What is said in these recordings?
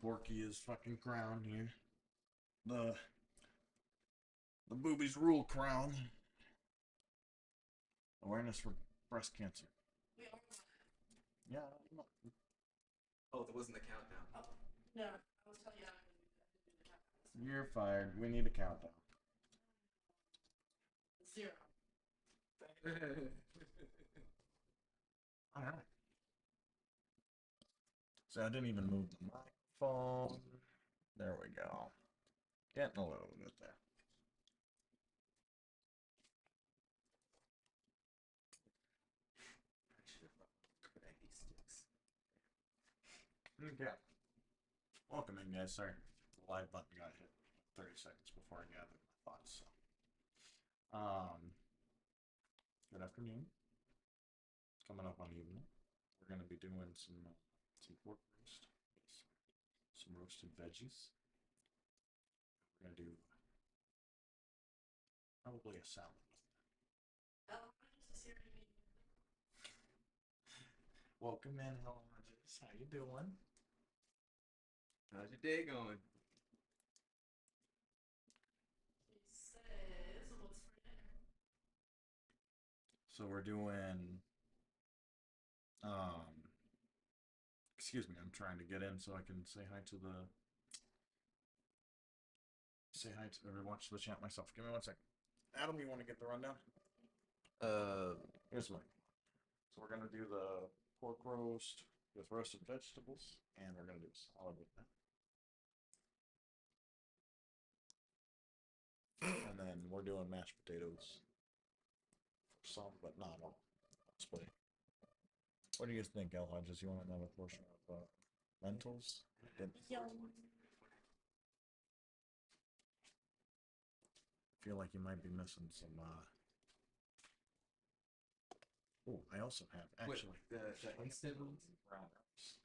Porky is fucking crown here. The the boobies rule crown. Awareness for breast cancer. Yeah, no. Oh, that wasn't the countdown. Oh, no, I was telling you I didn't do the countdown. You're fired. We need a countdown. 0. All right. So I didn't even move the microphone. There we go. Getting a little bit there. I should have brought Maggie sticks. Okay. Welcome in, guys. Sorry, the live button got hit 30 seconds before I gathered my thoughts. So, good afternoon. Coming up on evening, we're gonna be doing some pork roast, some roasted veggies. We're gonna do probably a salad. Oh, I just here to meet you. Welcome in, Helen Hodges. How you doing? How's your day going? He says, what's for dinner? So we're doing excuse me, I'm trying to get in so I can say hi to or watch the chat myself. Give me 1 second. Adam, you want to get the rundown? Here's mine. So we're gonna do the pork roast with roasted vegetables, and we're gonna do a salad with that. And then we're doing mashed potatoes for some, but not all. Split. What do you think, El Hodges? You want another portion of lentils? Yum. I feel like you might be missing some. Oh, I also have actually. Wait, the instant ones? Brown rice.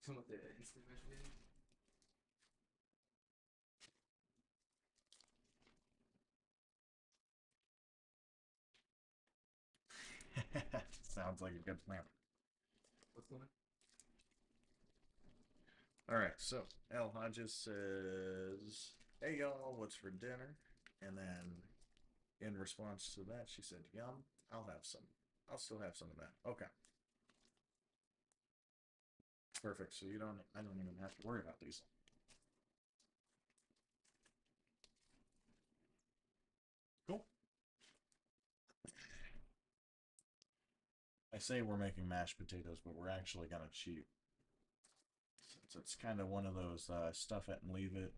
Some of the instant mashed potatoes? Sounds like a good plan. What's going on? All right, so El Hodges says, "Hey y'all, what's for dinner?" And then, in response to that, she said, "Yum, I'll have some. I'll still have some of that." Okay, perfect. So I don't even have to worry about these. Cool. I say we're making mashed potatoes, but we're actually gonna cheat. Since it's kind of one of those stuff it and leave it.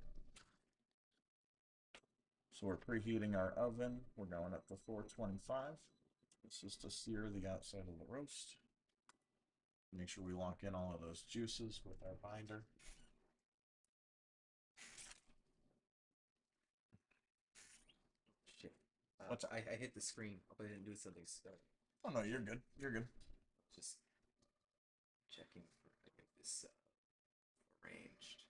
So we're preheating our oven. We're going up to 425. This is to sear the outside of the roast. Make sure we lock in all of those juices with our binder. Shit. What's I hit the screen. Hope I didn't do something stupid. Oh no, you're good. You're good. Just checking for I get this arranged.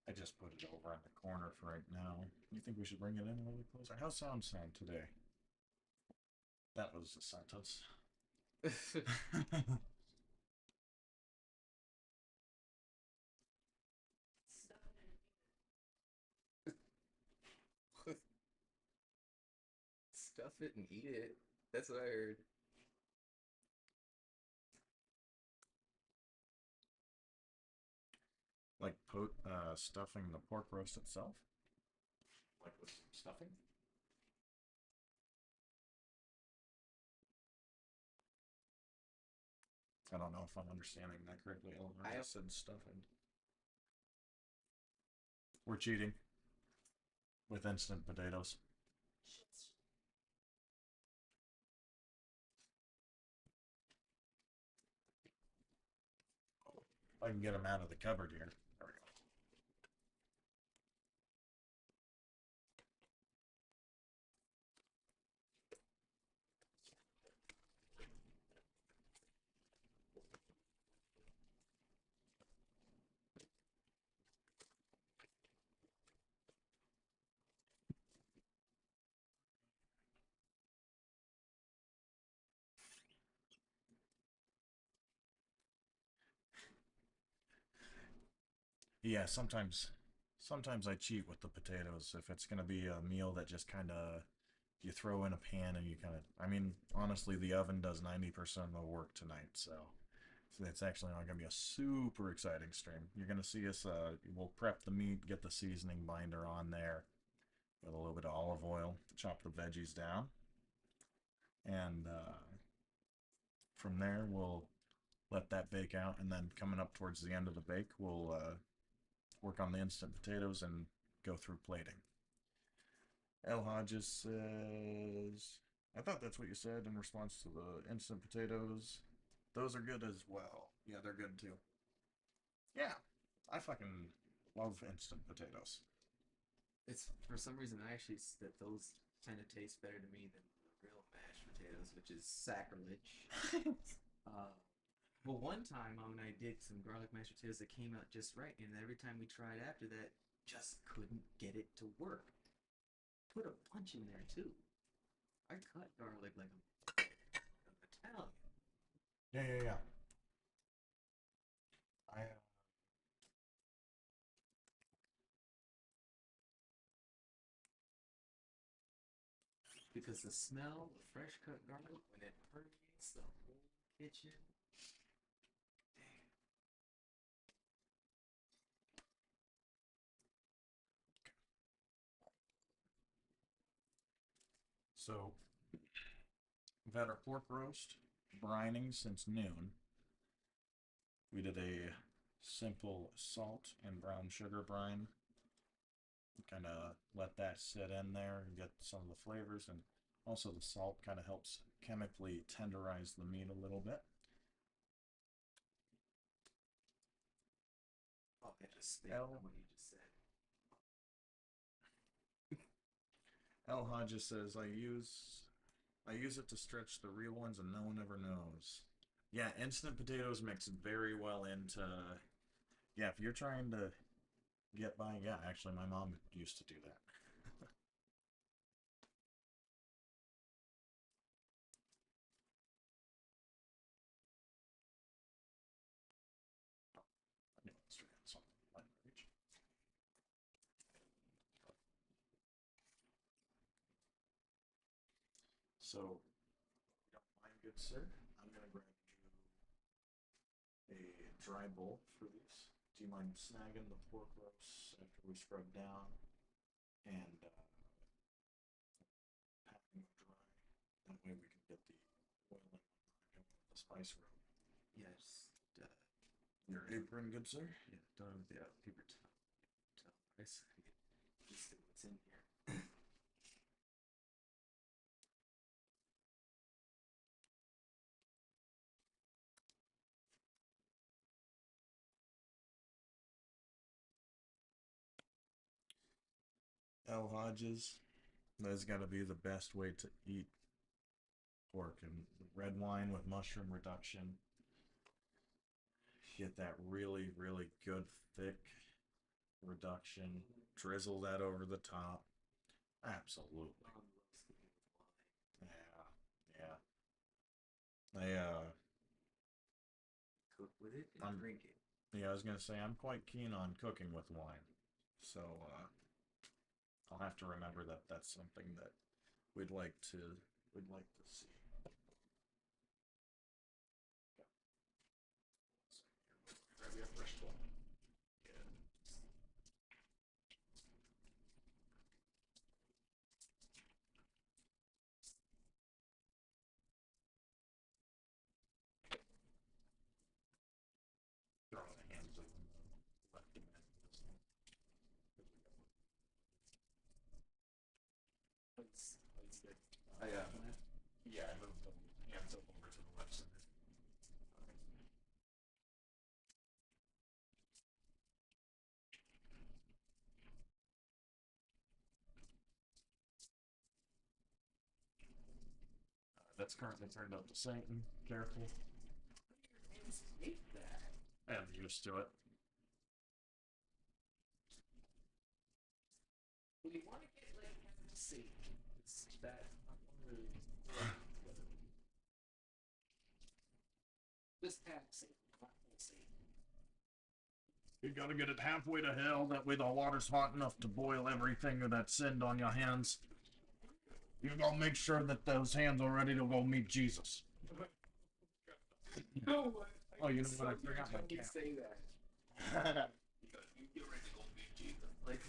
I just put it over on the corner for right now. You think we should bring it in a little bit closer? How's sound today? That was a sentence. Stuff it and eat it. That's what I heard. Like stuffing the pork roast itself? Like with some stuffing? I don't know if I'm understanding that correctly. I said stuffing. We're cheating with instant potatoes. If I can get them out of the cupboard here. There we go. Yeah, sometimes I cheat with the potatoes if it's gonna be a meal that just kind of you throw in a pan and you kind of. I mean, honestly, the oven does 90% of the work tonight, so it's actually not gonna be a super exciting stream. You're gonna see us. We'll prep the meat, get the seasoning binder on there with a little bit of olive oil, chop the veggies down, and from there we'll let that bake out, and then coming up towards the end of the bake, we'll work on the instant potatoes and go through plating. L Hodges says, I thought that's what you said in response to the instant potatoes. Those are good as well. Yeah, they're good too. Yeah, I fucking love instant potatoes. It's for some reason I actually that those kind of taste better to me than real mashed potatoes, which is sacrilege. uh, well, one time when I did some garlic mashed potatoes that came out just right, and every time we tried after that, just couldn't get it to work. Put a punch in there too. I cut garlic like an Italian. Yeah, yeah, yeah. I Because the smell of fresh cut garlic when it permeates the whole kitchen. Damn. so we've had our pork roast brining since noon. We did a simple salt and brown sugar brine. Kind of let that sit in there and get some of the flavors, and also the salt kind of helps chemically tenderize the meat a little bit. Oh, I just spit L on what you just said. L Hodges says I use it to stretch the real ones and no one ever knows. Yeah, instant potatoes mix very well into. Yeah, if you're trying to get by, yeah, actually my mom used to do that. I knew it was something like reach. So, if you don't mind, good sir, I'm gonna grab you a dry bowl for these. Do you mind snagging the pork roast after we scrub down and packing them dry? That way we can get the oil and whatnot going with the spice room. Yes. Your apron, good sir? Yeah, don't have the paper towel. Rice. Just see what's in here. L Hodges, that's got to be the best way to eat pork. And red wine with mushroom reduction. Get that really, really good thick reduction. Drizzle that over the top. Absolutely. Yeah, yeah. Cook with it and I'm drink it. Yeah, I was gonna say I'm quite keen on cooking with wine, so I'll have to remember that that's something that we'd like to we'd like to see. Grab you a fresh bowl. Yeah. Throw in the hands of lefty men listening. It's good. Yeah, I moved the hands up over to the left side. That's currently turned up to Satan. Careful. Your hands hate that. I'm used to it. When you want to get like fancy, it's that. Just half Satan, not full Satan. You gotta get it halfway to hell. That way the water's hot enough to boil everything that's sinned on your hands. You gotta make sure that those hands are ready to go meet Jesus. No, Oh, you know what? I forgot my you cap. say that. You get ready to go meet Jesus. Like,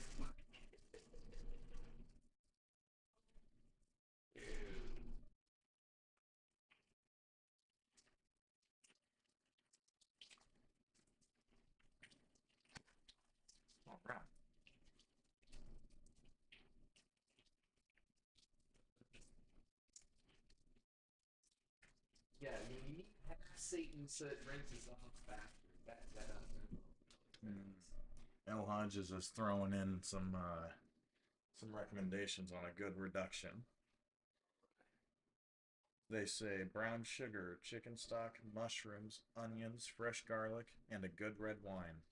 All right. yeah, you need half Satan so it rinses off faster. That El Hodges is throwing in some recommendations on a good reduction. They say brown sugar, chicken stock, mushrooms, onions, fresh garlic, and a good red wine.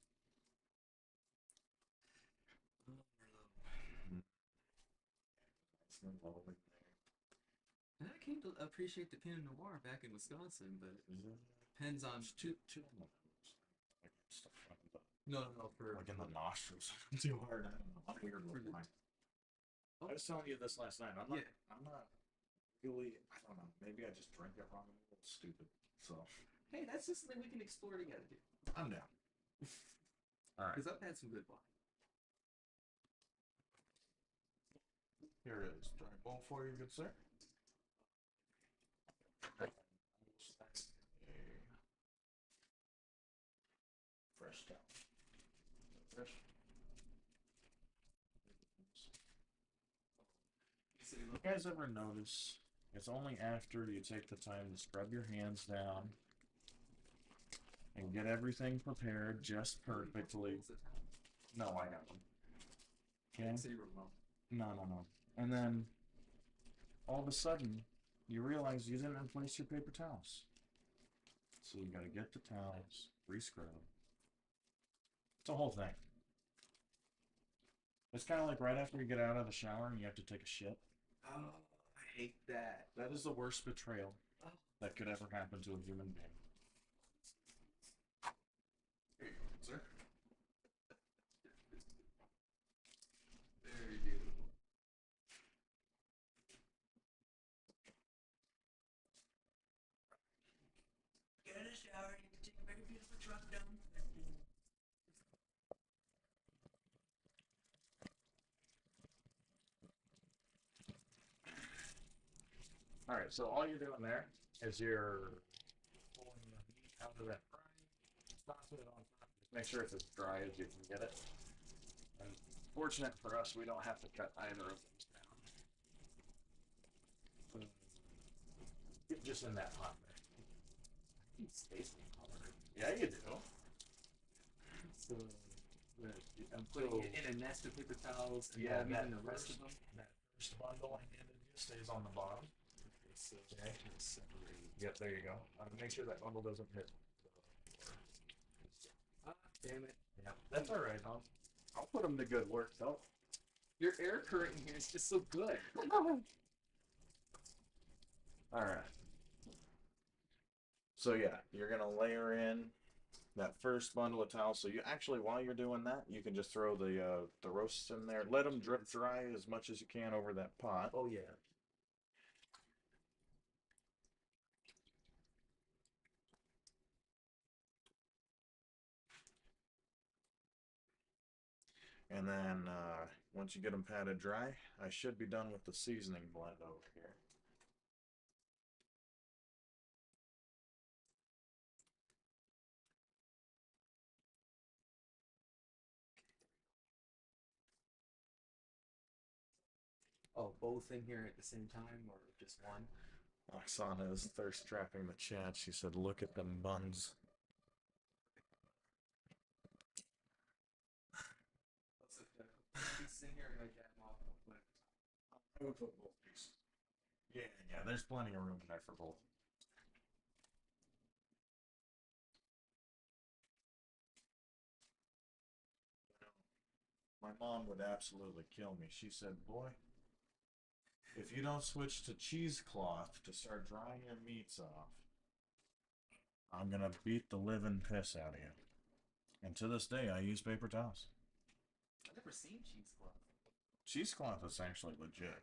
And I came to appreciate the Pinot Noir back in Wisconsin, but Is it depends on too much? Like stuff no for like in the nostrils too hard. I don't know. I'm weird with mine. I was telling you this last night. I'm not really. I don't know. Maybe I just drink it wrong. I'm a little stupid. So Hey, that's just something we can explore together, dude. I'm down. All right. Because I've had some good wine. Here it is. Dry bowl for you, good sir. Fresh towel. Fresh. You guys ever notice it's only after you take the time to scrub your hands down and get everything prepared just perfectly. No, I got them. Okay? No. And then all of a sudden you realize you didn't replace your paper towels. So you gotta get the towels, re-scrub. It's a whole thing. It's kind of like right after you get out of the shower and you have to take a shit. Oh, I hate that. That is the worst betrayal that could ever happen to a human being. Here you go, sir. Very beautiful. Get in the shower, you can take a very beautiful truck down. All right, so all you're doing there is you're pulling the meat out of that fry, tossing it on top. Just make sure it's as dry as you can get it. And fortunate for us, we don't have to cut either of those down. Get just in that pot there. It's tasty. Yeah, you do. So, I'm putting it in a nest of paper towels and Yeah, using the rest of them. That first bundle I handed you stays on the bottom. Okay, so Okay. separate. Yep, there you go. Make sure that bundle doesn't hit. Ah, damn it. Yeah, that's all right, huh? I'll put them to good work, though. Your air current in here is just so good. All right. So yeah, you're gonna layer in that first bundle of towels. So you actually, while you're doing that, you can just throw the roasts in there. Let them drip dry as much as you can over that pot. Oh, yeah. And then once you get them patted dry, I should be done with the seasoning blend over here. Oh, both in here at the same time or just one? Oksana is thirst trapping the chat. She said, "Look at them buns." Pieces in here and I jab them off real quick. I would put both pieces. Yeah, there's plenty of room in there for both. My mom would absolutely kill me. She said, "Boy, if you don't switch to cheesecloth to start drying your meats off, I'm gonna beat the living piss out of you." And to this day, I use paper towels. I've never seen cheesecloth. Cheesecloth is actually legit.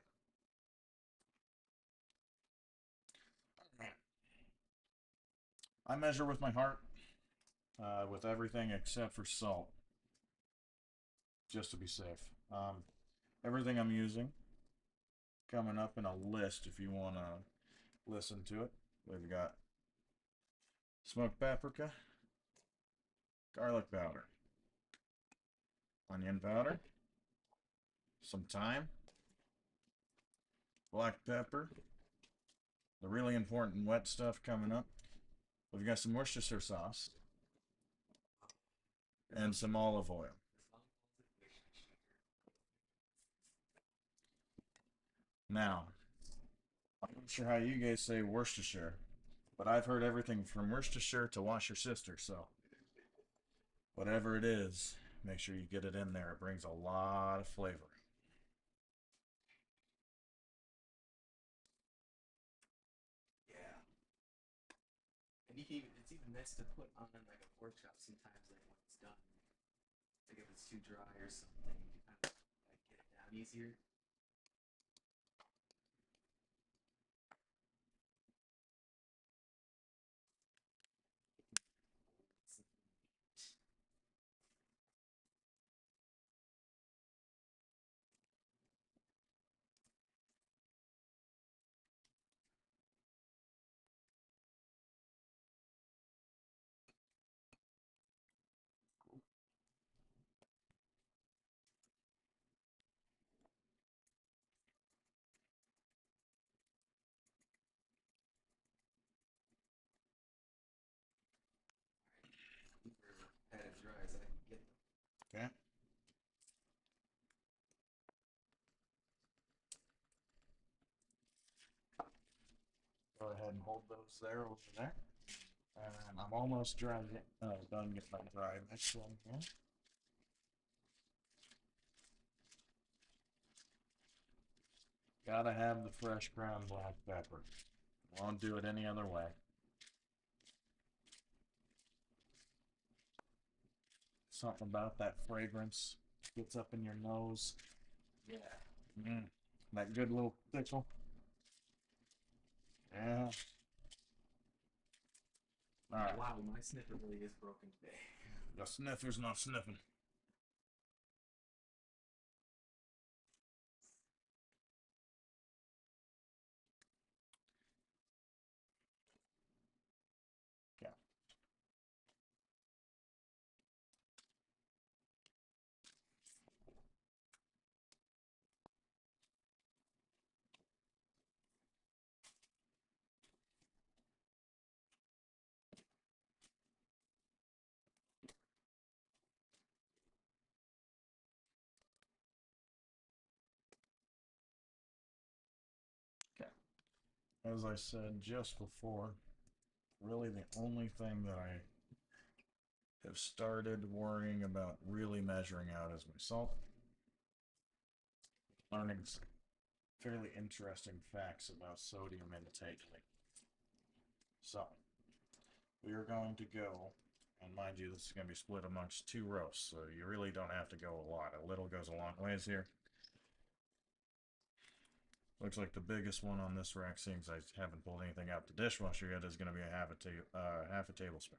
I measure with my heart, with everything except for salt, just to be safe. Everything I'm using coming up in a list if you want to listen to it. We've got smoked paprika, garlic powder, onion powder, some thyme, black pepper, the really important wet stuff coming up. We've got some Worcestershire sauce and some olive oil. Now, I'm not sure how you guys say Worcestershire, but I've heard everything from Worcestershire to wash your sister, so whatever it is, make sure you get it in there. It brings a lot of flavor. Yeah. And you can even, it's even nice to put on like a pork chop sometimes, like when it's done. Like if it's too dry or something, you can kind of like get it down easier. Had as dry as I can get them. Okay? Go ahead and hold those there over there. And I'm almost done getting my dry mix in here. Gotta have the fresh ground black pepper. Won't do it any other way. Something about that fragrance gets up in your nose. Yeah. That good little tickle. Yeah. Alright. Wow, my sniffer really is broken today. The sniffer's not sniffing. Yeah. Okay. As I said just before, really the only thing that I have started worrying about really measuring out is my salt. Learning some fairly interesting facts about sodium intake. So, we are going to go, and mind you, this is going to be split amongst two roasts, so you really don't have to go a lot. A little goes a long ways here. Looks like the biggest one on this rack, seems I haven't pulled anything out the dishwasher yet, is going to be half a tablespoon.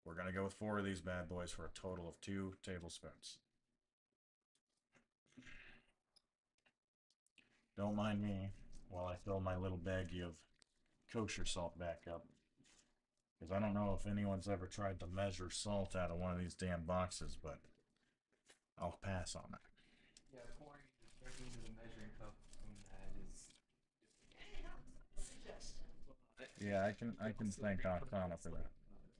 We're going to go with 4 of these bad boys for a total of 2 tablespoons. Don't mind me while I fill my little baggie of kosher salt back up. Because I don't know if anyone's ever tried to measure salt out of one of these damn boxes, but I'll pass on that. Yeah, pouring directly into the measuring cup from that is Suggestion. Yeah, I can thank Oksana for that.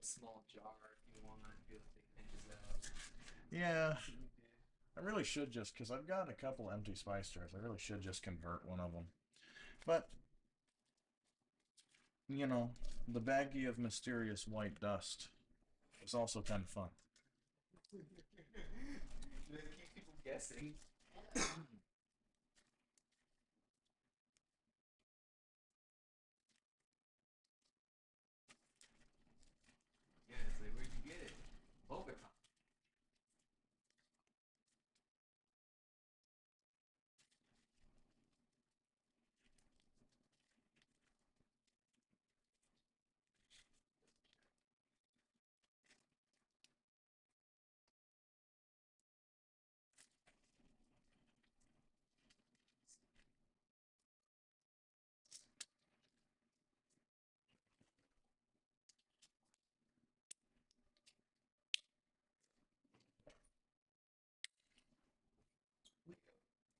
A small jar if you want, feel like it pinches out. Yeah, I really should just, because I've got a couple empty spice jars, I really should just convert one of them. But, you know, the baggie of mysterious white dust is also kind of fun. Keep people guessing. Yeah, it's like, where'd you get it? Bogota.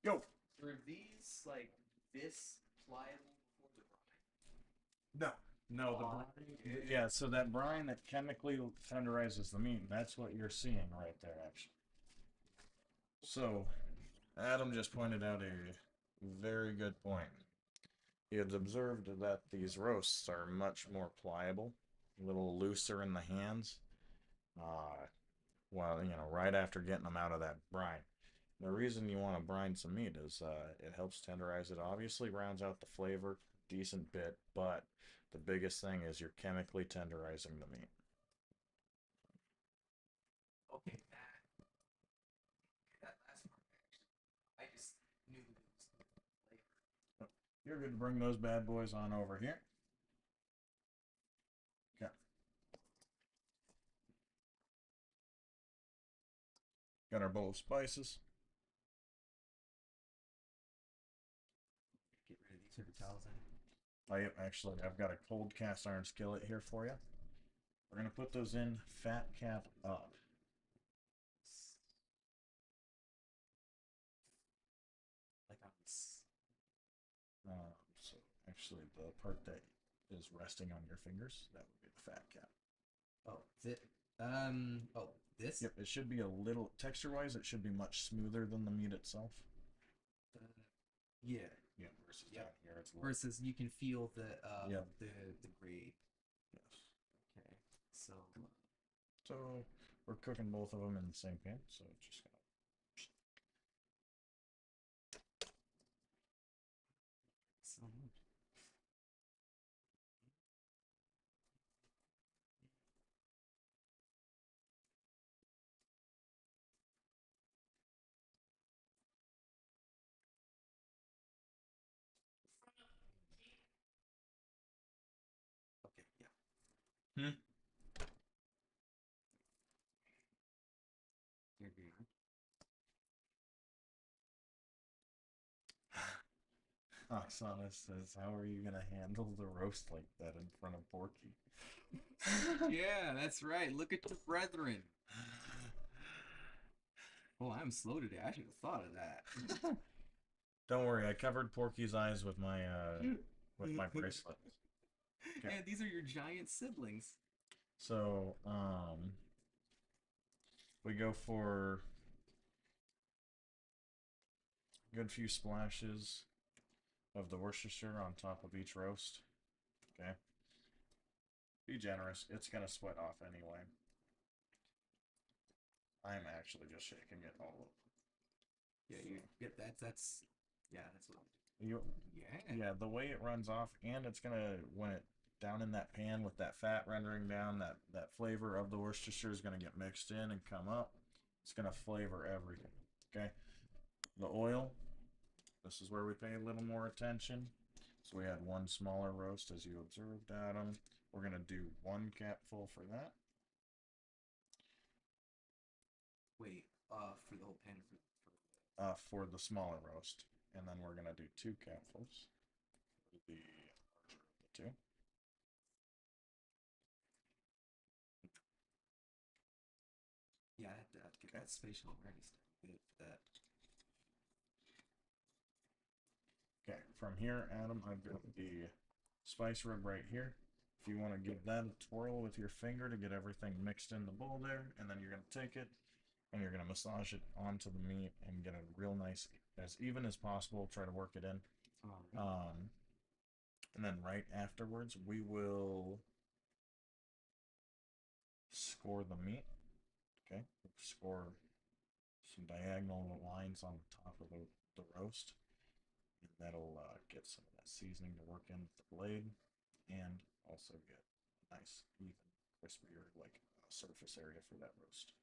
Yo. Were these like this pliable before the brine? No. No, the Oh, brine. Yeah, so that brine that chemically tenderizes the meat, that's what you're seeing right there, actually. So, Adam just pointed out a very good point. He had observed that these roasts are much more pliable, a little looser in the hands, uh, well, right after getting them out of that brine. The reason you want to brine some meat is it helps tenderize it. Obviously, rounds out the flavor decent bit, but the biggest thing is you're chemically tenderizing the meat. okay, that last part actually. I just knew it was flavor. You're good to bring those bad boys on over here. Okay. Got our bowl of spices. Get rid of these paper towels then. I've got a cold cast iron skillet here for you. We're gonna put those in fat cap up. Like on this. So actually, the part that is resting on your fingers, that would be the fat cap. Oh, oh, this? Yep, it should be a little texture-wise. It should be much smoother than the meat itself. Yeah. Yeah, versus Yep. down here, it's a little. Versus you can feel the Yep. the grade. Yes. Okay. So we're cooking both of them in the same pan. So just gonna. So much. Okay, yeah. Hmm. You're good. Oksana says, "How are you gonna handle the roast like that in front of Porky?" Yeah, that's right. Look at your brethren. Oh, I'm slow today. I should have thought of that. Don't worry, I covered Porky's eyes with my bracelet. Okay. Yeah, these are your giant siblings. So, we go for a good few splashes of the Worcestershire on top of each roast. Okay. Be generous. It's gonna sweat off anyway. I'm actually just shaking it all over. Yeah, you get that's yeah, that's what You, yeah. yeah, the way it runs off, and it's gonna when it down in that pan with that fat rendering down, that flavor of the Worcestershire is gonna get mixed in and come up. It's gonna flavor everything. Okay. The oil. This is where we pay a little more attention. So we had one smaller roast, as you observed, Adam. We're gonna do one capful for that. Wait, for the whole pan For the smaller roast, and then we're gonna do two capfuls for the larger of the two. yeah, I had to get that spatial awareness good for that. Okay, from here, Adam, I've got the spice rub right here. If you want to give that a twirl with your finger to get everything mixed in the bowl there, and then you're gonna take it and you're gonna massage it onto the meat and get it real nice, as even as possible. Try to work it in. And then right afterwards, we will score the meat. Okay, score some diagonal lines on the top of the roast, and that'll get some of that seasoning to work in with the blade, and also get a nice, even, crispier like surface area for that roast.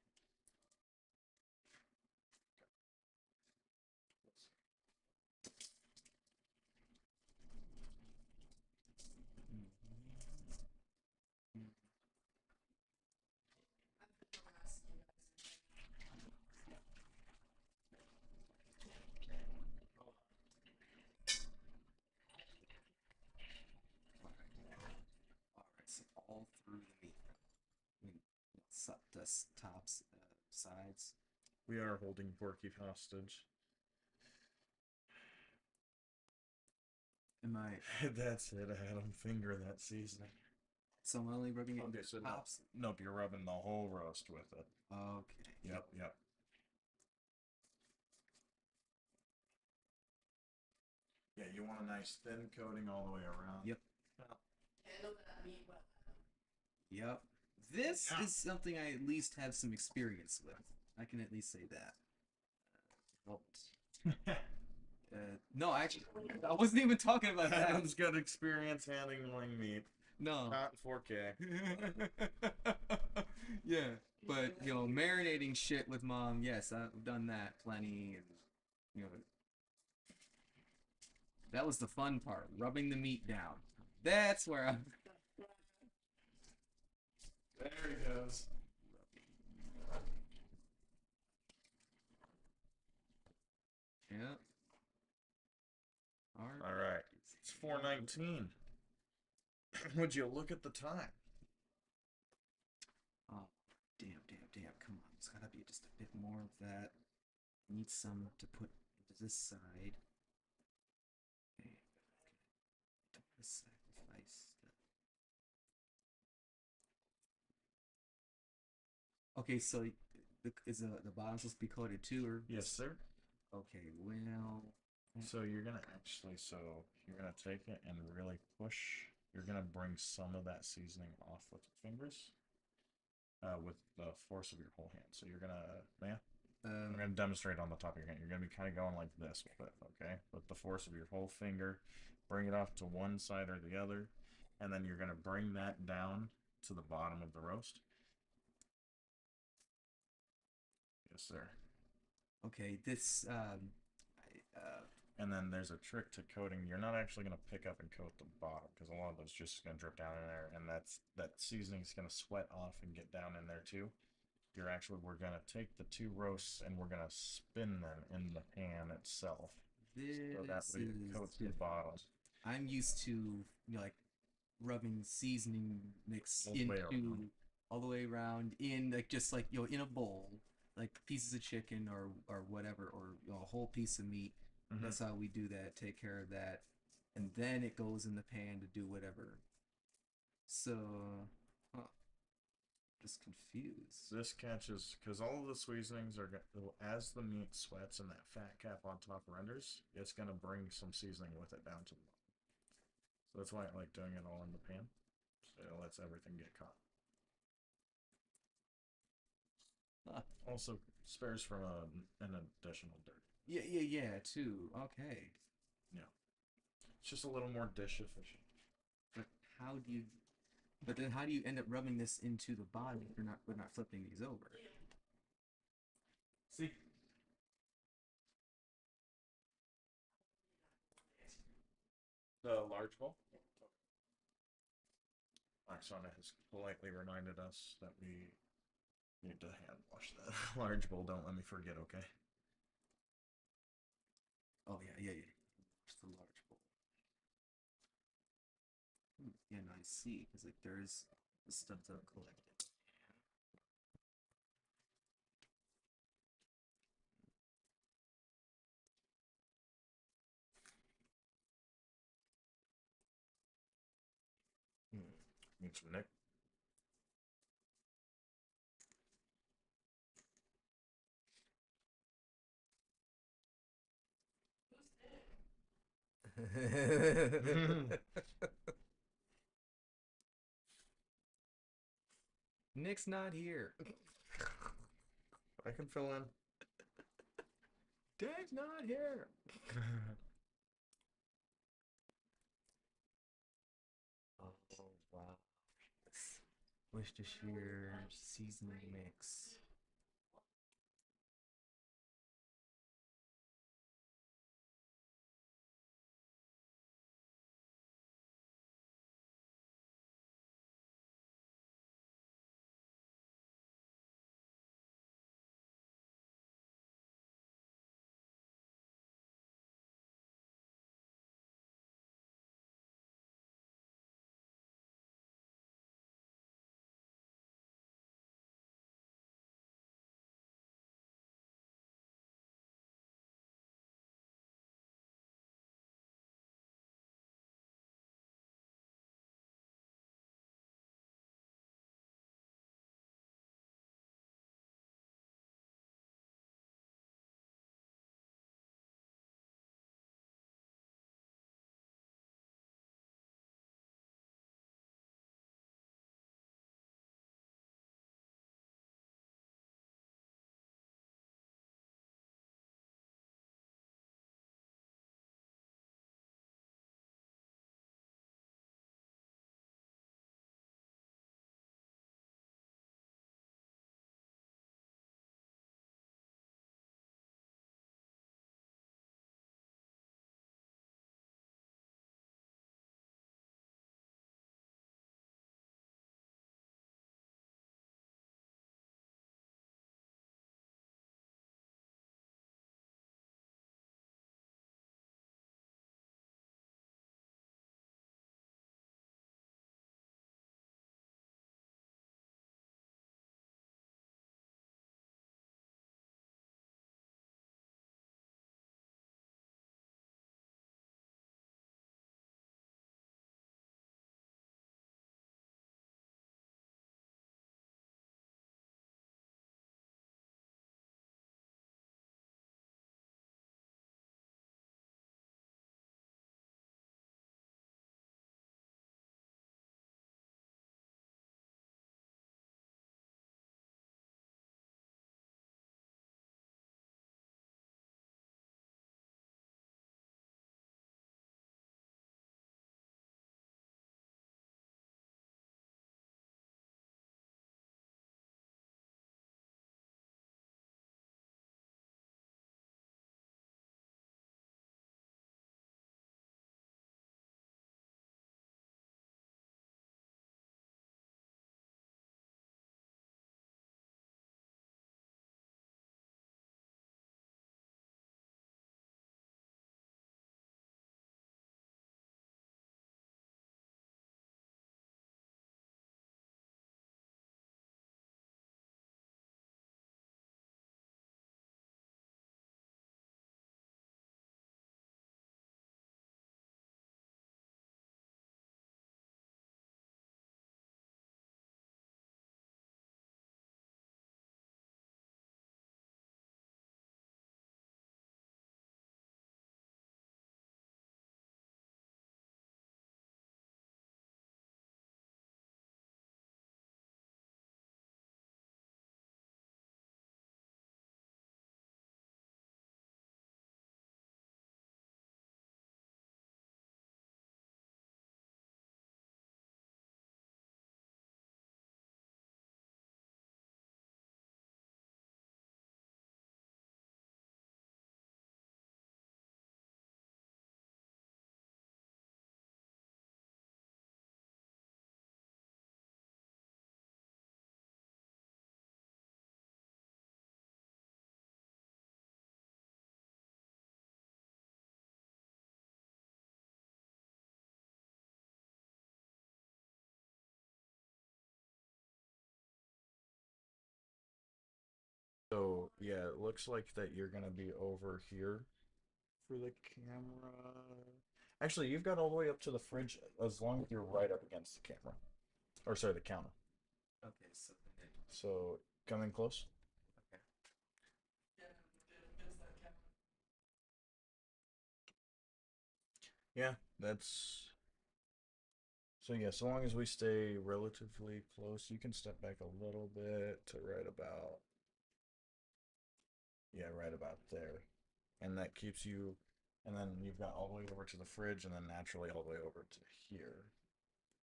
Alright, so all through the meat. I mean, the tops, sides. We are holding Porky hostage. Am I? That's it. I had him finger that seasoning. So I'm only rubbing it Okay, in so tops. nope, you're rubbing the whole roast with it. Okay. Yep. Yeah, you want a nice thin coating all the way around. Yep. Handle that meat well. Yep. This Yeah. is something I at least have some experience with. I can at least say that. Helped. No, actually, I wasn't even talking about that. Adam's got experience handling meat. No. Not 4K. Yeah, but marinating shit with mom. Yes, I've done that plenty, and you know, that was the fun part, rubbing the meat down. That's where I'm. There he goes. Yeah. All right. It's 4:19. Would you look at the time? Oh, damn. Come on. It's gotta be just a bit more of that. Need some to put into this side. Okay. Don't want to sacrifice that. Okay, so is the bottom supposed to be coated too, or? Yes, sir. Okay, well. So you're gonna take it and really push. You're gonna bring some of that seasoning off with your fingers, with the force of your whole hand. So you're gonna, yeah. I'm gonna demonstrate on the top of your hand. You're gonna be kind of going like this with it, okay? With the force of your whole finger, bring it off to one side or the other, and then you're gonna bring that down to the bottom of the roast. Yes, sir. Okay, this And then there's a trick to coating. You're not actually going to pick up and coat the bottom because a lot of those just going to drip down in there, and that seasoning is going to sweat off and get down in there too. We're going to take the two roasts and we're going to spin them in the pan itself. So that this way is it coats the different. bottom. I'm used to like rubbing seasoning mix All the way into around. all the way around in like just like in a bowl, like pieces of chicken or whatever, or a whole piece of meat. Mhm. That's how we do that. Take care of that, and then it goes in the pan to do whatever. So, huh, just confused. This catches because all of the seasonings are as the meat sweats and that fat cap on top renders, it's gonna bring some seasoning with it down to the bottom. So that's why I like doing it all in the pan. So it lets everything get caught. Huh. Also spares from an additional dirt. Yeah. Too. Okay. Yeah, it's just a little more dish efficient. But how do you? But then how do you end up rubbing this into the bottom if we're not flipping these over? See. The large bowl? Oksana has politely reminded us that we need to hand wash that large bowl. Don't let me forget, okay? Oh yeah. Just the large bowl. Yeah, no, I see. Because like there's the stuff that are collected. Need some Nick. Nick's not here. I can fill in. Nick's not here. Oh wow. Worcestershire seasoning mix. So yeah, it looks like that you're gonna be over here for the camera. Actually, you've got all the way up to the fridge as long as you're right up against the camera. Or sorry, the counter. Okay, so then So come in close. okay. Yeah, against that camera. Yeah, that's so yeah, so long as we stay relatively close, you can step back a little bit to right about yeah, right about there. And that keeps you and then you've got all the way over to the fridge and then naturally all the way over to here.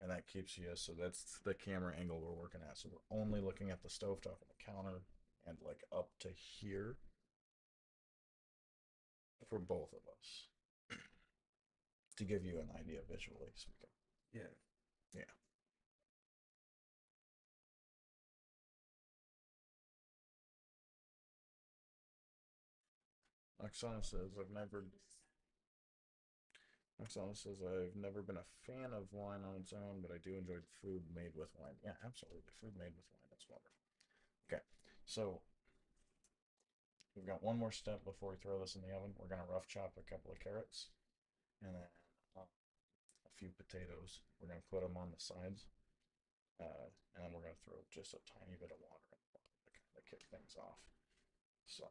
And that keeps you so that's the camera angle we're working at. So we're only looking at the stovetop and the counter and like up to here for both of us to give you an idea visually speaking. Yeah. Yeah. Oksana says I've never been a fan of wine on its own, but I do enjoy food made with wine. Yeah, absolutely. Food made with wine. That's wonderful. Okay, so we've got one more step before we throw this in the oven. We're gonna rough chop a couple of carrots and then a few potatoes. We're gonna put them on the sides, and then we're gonna throw just a tiny bit of water in the bottom to kind of kick things off. So.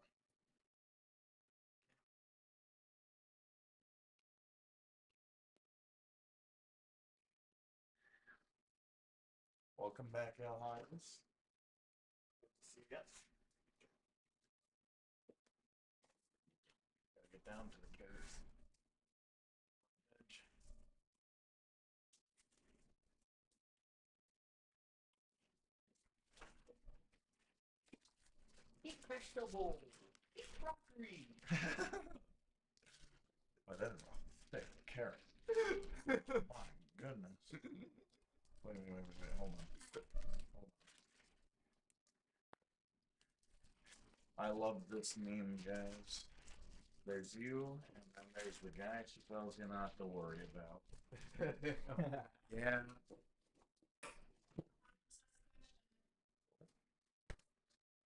Welcome back, Al Hines. Good to see you. Gotta get down to the carrots. Edge. Eat vegetable. Eat broccoli. Oh, that is a thick carrot. My goodness. Wait. Hold on. I love this meme, guys. There's you, and then there's the guy she tells you not to worry about. Yeah.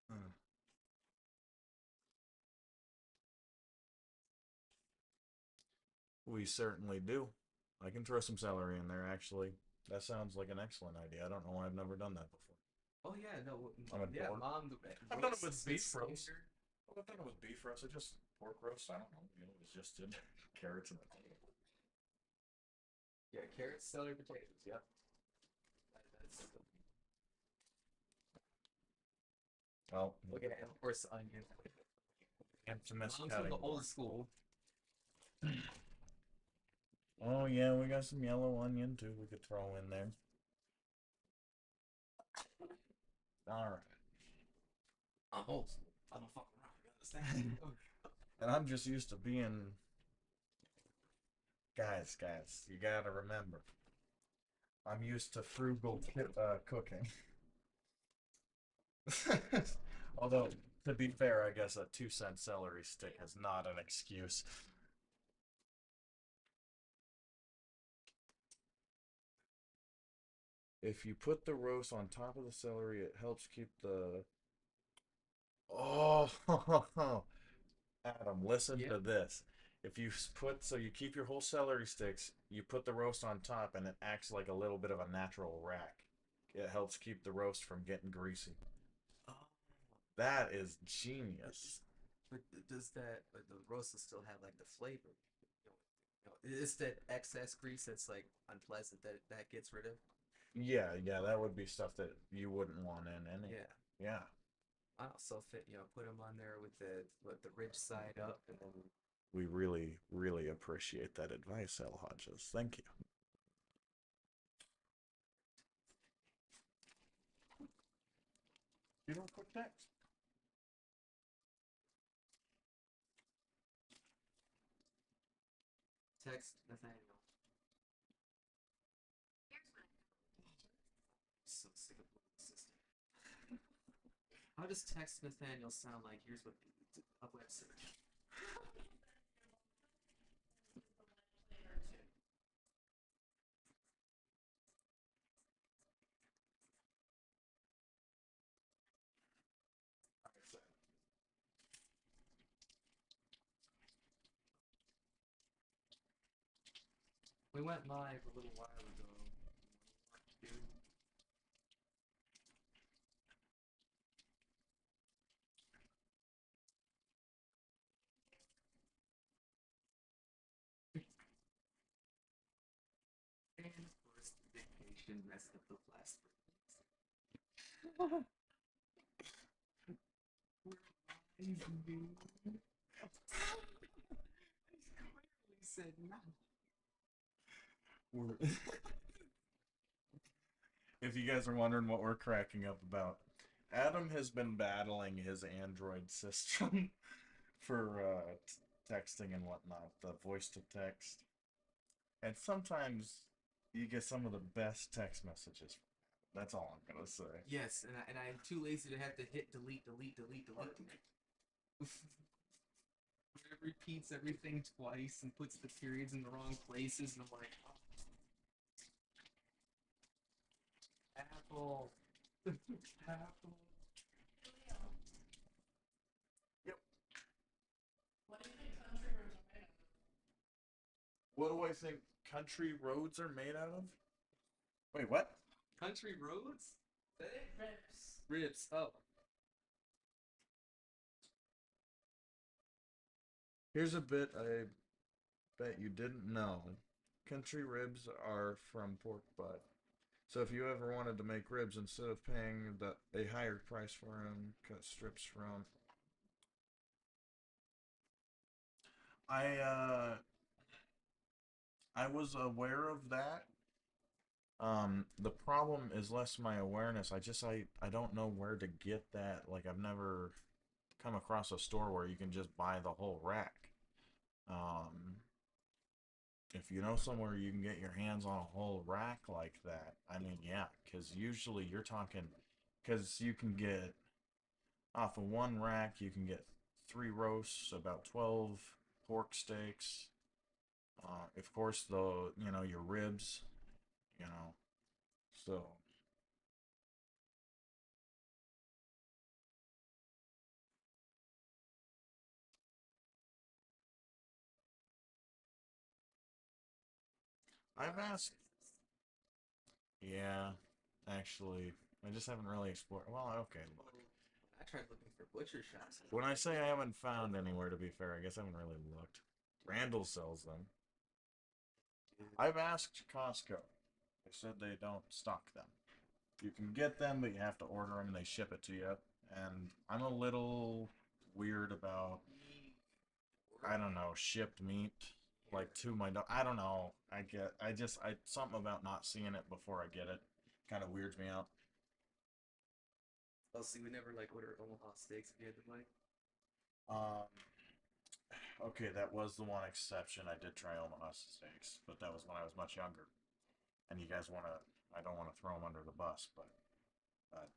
Hmm. We certainly do. I can throw some celery in there, actually. That sounds like an excellent idea. I don't know why I've never done that before. Oh yeah, no. I'm a Yeah, dork. mom. I've done it with roasts beef is roast. standard. Well, I've done it with beef roast. I just pork roast. I don't know. You know, it was just did carrots and potatoes. Yeah, carrots, celery, potatoes. Yep. That's Oh, look at it. Of course, onion. infamous Mom's from cutting the board. old school. Oh yeah, we got some yellow onion too. We could throw in there. All right. I'm old school. I don't fuck around. You understand? And I'm just used to being guys. You gotta remember, I'm used to frugal cooking. Although, to be fair, I guess a 2-cent celery stick is not an excuse. If you put the roast on top of the celery, it helps keep the. Oh, Adam, listen Yep. to this. If you put so you keep your whole celery sticks, you put the roast on top, and it acts like a little bit of a natural rack. It helps keep the roast from getting greasy. Oh, That is genius. but does that? But the roast will still have like the flavor. It's that excess grease that's like unpleasant that gets rid of. Yeah, that would be stuff that you wouldn't want in any. Yeah. Yeah. I also put them on there with the rich side up, and then We really appreciate that advice, L. Hodges. Thank you. You don't quick text. text Nathaniel. So sick of Google Assistant. How does text Nathaniel sound like? Here's what a web search. We went live a little while ago. Dude. And of course, the dictation messed up the last We're live, dude. I clearly said no. If you guys are wondering what we're cracking up about, Adam has been battling his Android system for texting and whatnot, the voice to text. And sometimes you get some of the best text messages. That's all I'm gonna say. Yes, and I'm too lazy to have to hit delete. It repeats everything twice and puts the periods in the wrong places, and I'm like, oh. Apple. Apple. Leo, Yep. what do you think country roads are made out of? What do I think country roads are made out of? Wait, what? Country roads? Ribs. Ribs. Oh. Here's a bit I bet you didn't know. Country ribs are from pork butt. So if you ever wanted to make ribs, instead of paying a higher price for them, cut strips from. I was aware of that. The problem is less my awareness. I don't know where to get that. Like I've never come across a store where you can just buy the whole rack. Um, if you know somewhere you can get your hands on a whole rack like that, I mean, yeah, because usually you're talking, because you can get off of one rack, you can get 3 roasts, about 12 pork steaks. Of course, your ribs, you know, so. I've asked, yeah, actually, I just haven't really explored. Well, okay, look. I tried looking for butcher shops. When I say I haven't found anywhere, to be fair, I guess I haven't really looked. Randall sells them. I've asked Costco. They said they don't stock them. You can get them, but you have to order them and they ship it to you. And I'm a little weird about, I don't know, shipped meat. Like to my dog. I don't know. Something about not seeing it before I get it kind of weirds me out. Oh, see, we never like order Omaha steaks if you had the money. Um, okay, that was the one exception. I did try Omaha steaks, but that was when I was much younger. And you guys want to, I don't want to throw them under the bus, but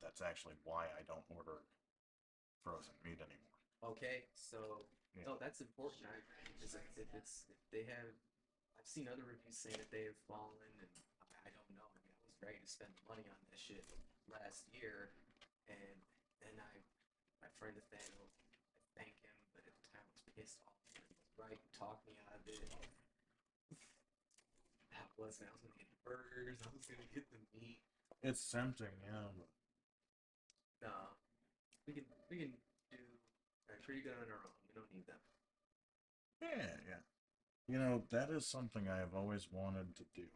that's actually why I don't order frozen meat anymore. Okay, so Yeah. no, that's important. Because if they have, I've seen other reviews saying that they have fallen, and I don't know. I mean, I was ready to spend money on this shit last year, and then my friend Nathaniel, I thank him, but at the time I was pissed off. He was right, talked me out of it. I was gonna get the burgers. I was gonna get the meat. It's tempting, yeah. But No, we can do pretty good on our own. We don't need them. yeah, yeah. You know, that is something I have always wanted to do.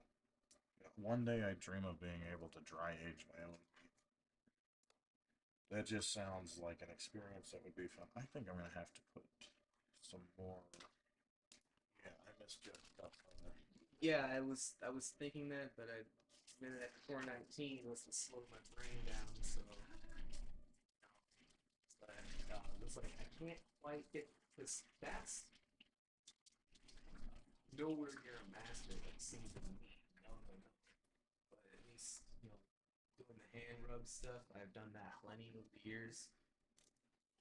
One day I dream of being able to dry age my own meat. That just sounds like an experience that would be fun. I think I'm gonna have to put some more. Yeah, I misjudged up there. Yeah, I was thinking that, but I admitted that 419 was to slow my brain down, so but it's like I can't quite get this. That's nowhere near a master like seasoning meat. No, no, no. But at least doing the hand rub stuff, I've done that plenty over the years.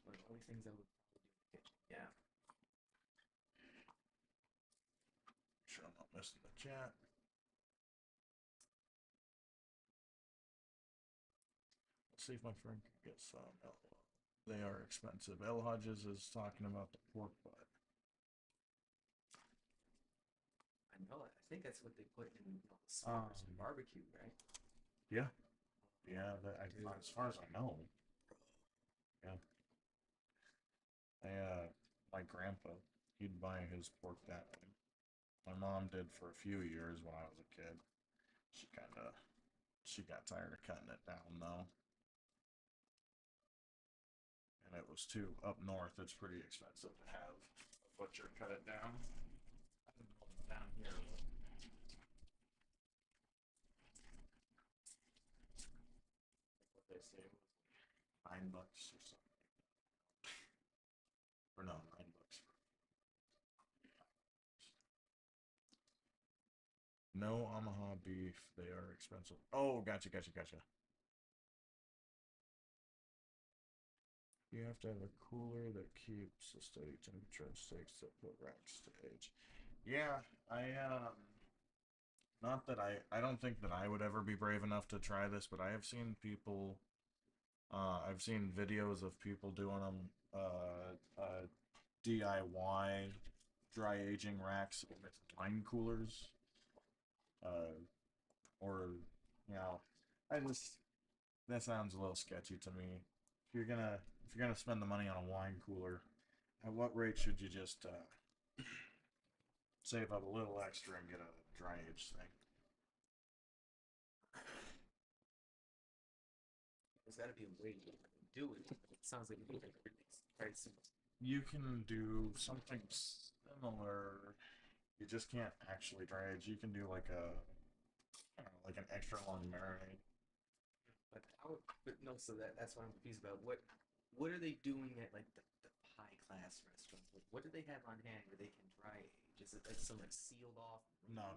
One of the only things I would probably do in the kitchen. Yeah. Make sure I'm not missing the chat. Let's see if my friend can get some. They are expensive. El Hodges is talking about the pork butt. I know it. think that's what they put in s'mores and barbecue, right? Yeah, yeah. Dude. As far as I know, yeah. My grandpa, he'd buy his pork that way. My mom did for a few years when I was a kid. She kind of, she got tired of cutting it down though, and it was too up north. It's pretty expensive to have a butcher cut it down. I don't know down here. What they say was $9 or something, or no, $9 for. No Omaha beef. They are expensive. Oh, gotcha. You have to have a cooler that keeps a steady temperature and steaks that put racks to age. Yeah, not that I don't think that I would ever be brave enough to try this, but I have seen people. I've seen videos of people doing them. DIY dry aging racks with wine coolers. Uh, or you know, I just that sounds a little sketchy to me. If you're gonna spend the money on a wine cooler, at what rate should you just save up a little extra and get a dry age thing? There's got to be a way to do it. It sounds like it's really pricey. You can do something similar. You just can't actually dry age. You can do like I don't know, like an extra long marinade. But no, so that's what I'm confused about. What are they doing at like the high class restaurants? Like, what do they have on hand where they can dry age? Is it like some like sealed off No.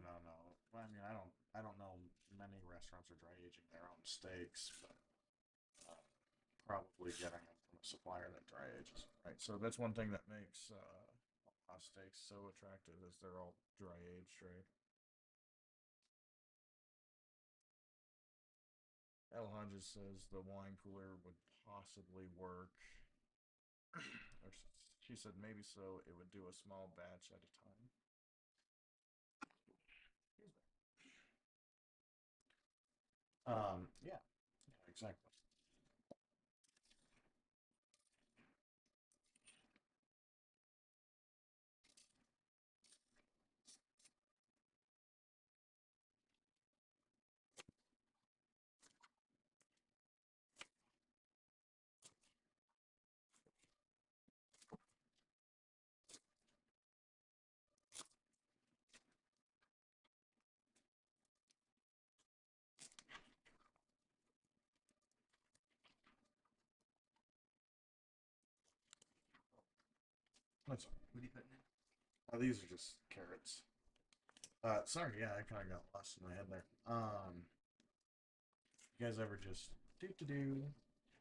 Well, I mean, I don't know many restaurants are dry aging their own steaks, but uh, probably getting them from a supplier that dry ages. Right. So that's one thing that makes steaks so attractive is they're all dry aged, right? El Hodges says the wine cooler would possibly work. Or she said maybe so. It would do a small batch at a time. Yeah, exactly. That's What are you putting in? these are just carrots. Sorry, yeah, I kind of got lost in my head there. You guys ever just do?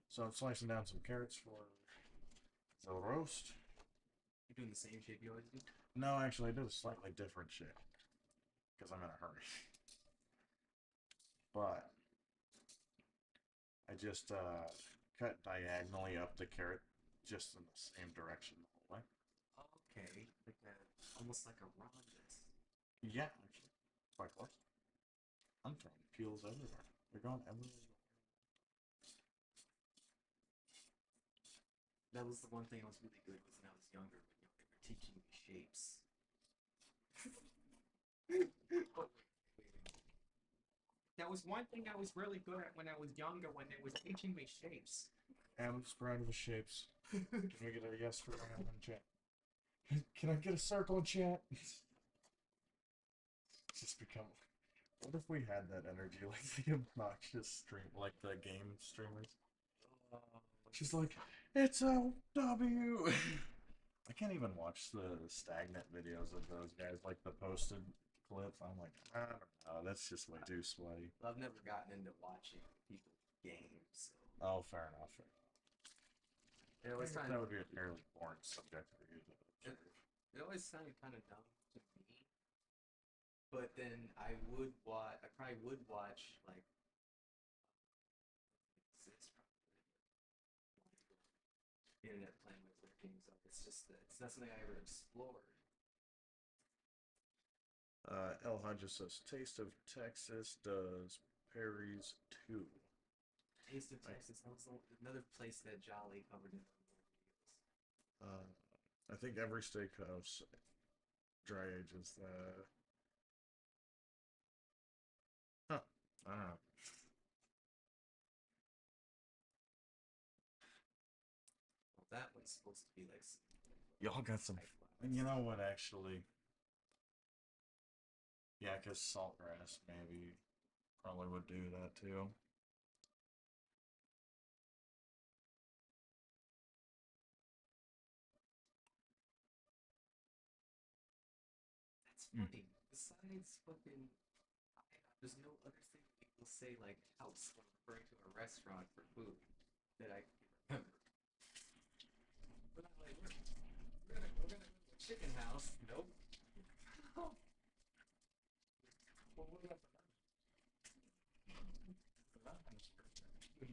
So I'm slicing down some carrots for the roast. You're doing the same shape you always do? No, actually, I did a slightly different shape because I'm in a hurry. But I just cut diagonally up the carrot just in the same direction the whole way. Okay, like almost like a rhombus. Yeah, actually, quite close. I'm throwing peels everywhere. They're going everywhere. That was the one thing I was really good with when I was younger. When they were teaching me shapes. Oh, wait. That was one thing I was really good at when I was younger. When they was teaching me shapes. Adam's proud of his shapes. Can we get a yes for Adam in chat? Can I get a circle in chat? Just become. What if we had that energy like the obnoxious stream, like the game streamers? Uh, She's like, it's a W. I can't even watch the stagnant videos of those guys, like the posted clips. I'm like, I don't know, that's just way too sweaty. I've never gotten into watching people games. So. Oh, fair enough. It always That would be a fairly boring subject for you to observe. It always sounded kind of dumb to me. But then I probably would watch like this internet playing with their games. It's just that it's not something I ever explored. El Hodges says Taste of Texas does Perry's too. Taste of I, Texas. That was another place that Jolly covered in uh, I think every steakhouse dry ages the. Huh. I don't know. Well, that one's supposed to be like Y'all got some. You know what, actually? Yeah, because saltgrass maybe probably would do that too. That's Mm. funny. Besides fucking, there's no other thing people say like house when referring to a restaurant for food that I can remember. We're not like we're gonna go to a chicken house. Nope. Well, what about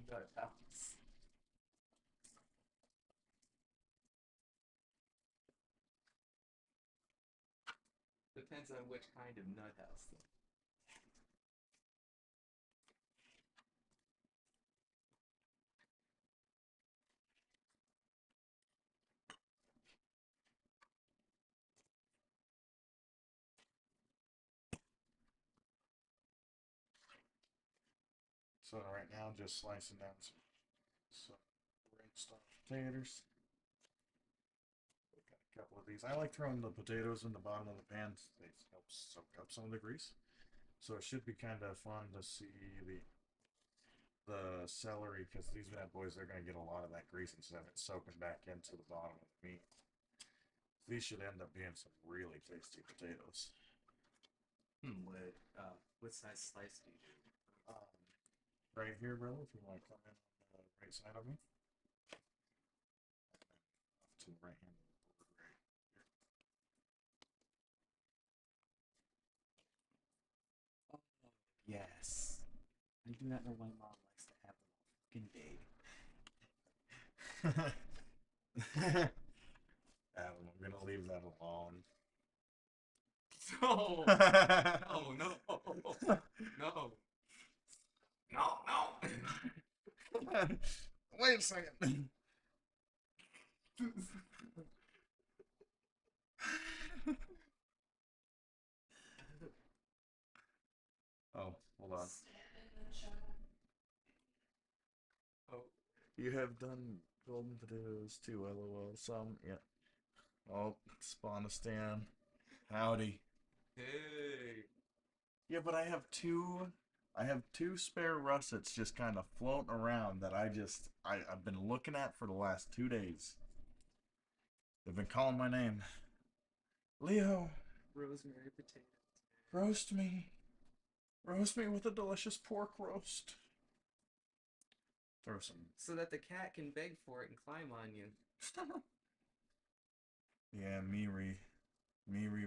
Nut house. Depends on which kind of nut house though. So right now, just slicing down some red star potatoes. We got a couple of these. I like throwing the potatoes in the bottom of the pan. They help soak up some of the grease. So it should be kind of fun to see the celery because these bad boys they're gonna get a lot of that grease instead of it soaking back into the bottom of the meat. These should end up being some really tasty potatoes. What size slice do you do? Um, right here, brother, if you want to come in on the right side of me, and then off to the right hand of the board right here. Oh, yes. I do not know why mom likes to have them all fucking big. Adam, I'm gonna leave that alone. No, no, no, no, no, no. Wait a second. Oh, hold on. Stand in the chat. Oh, You have done golden potatoes too, lol. Some, yeah. Oh, spawn a stand. Howdy. hey. Yeah, but I have two. I have two spare russets just kind of floating around that I've been looking at for the last 2 days. They've been calling my name. Leo, Rosemary potatoes. roast me. Roast me with a delicious pork roast. Throw some. So that the cat can beg for it and climb on you. Yeah, Miri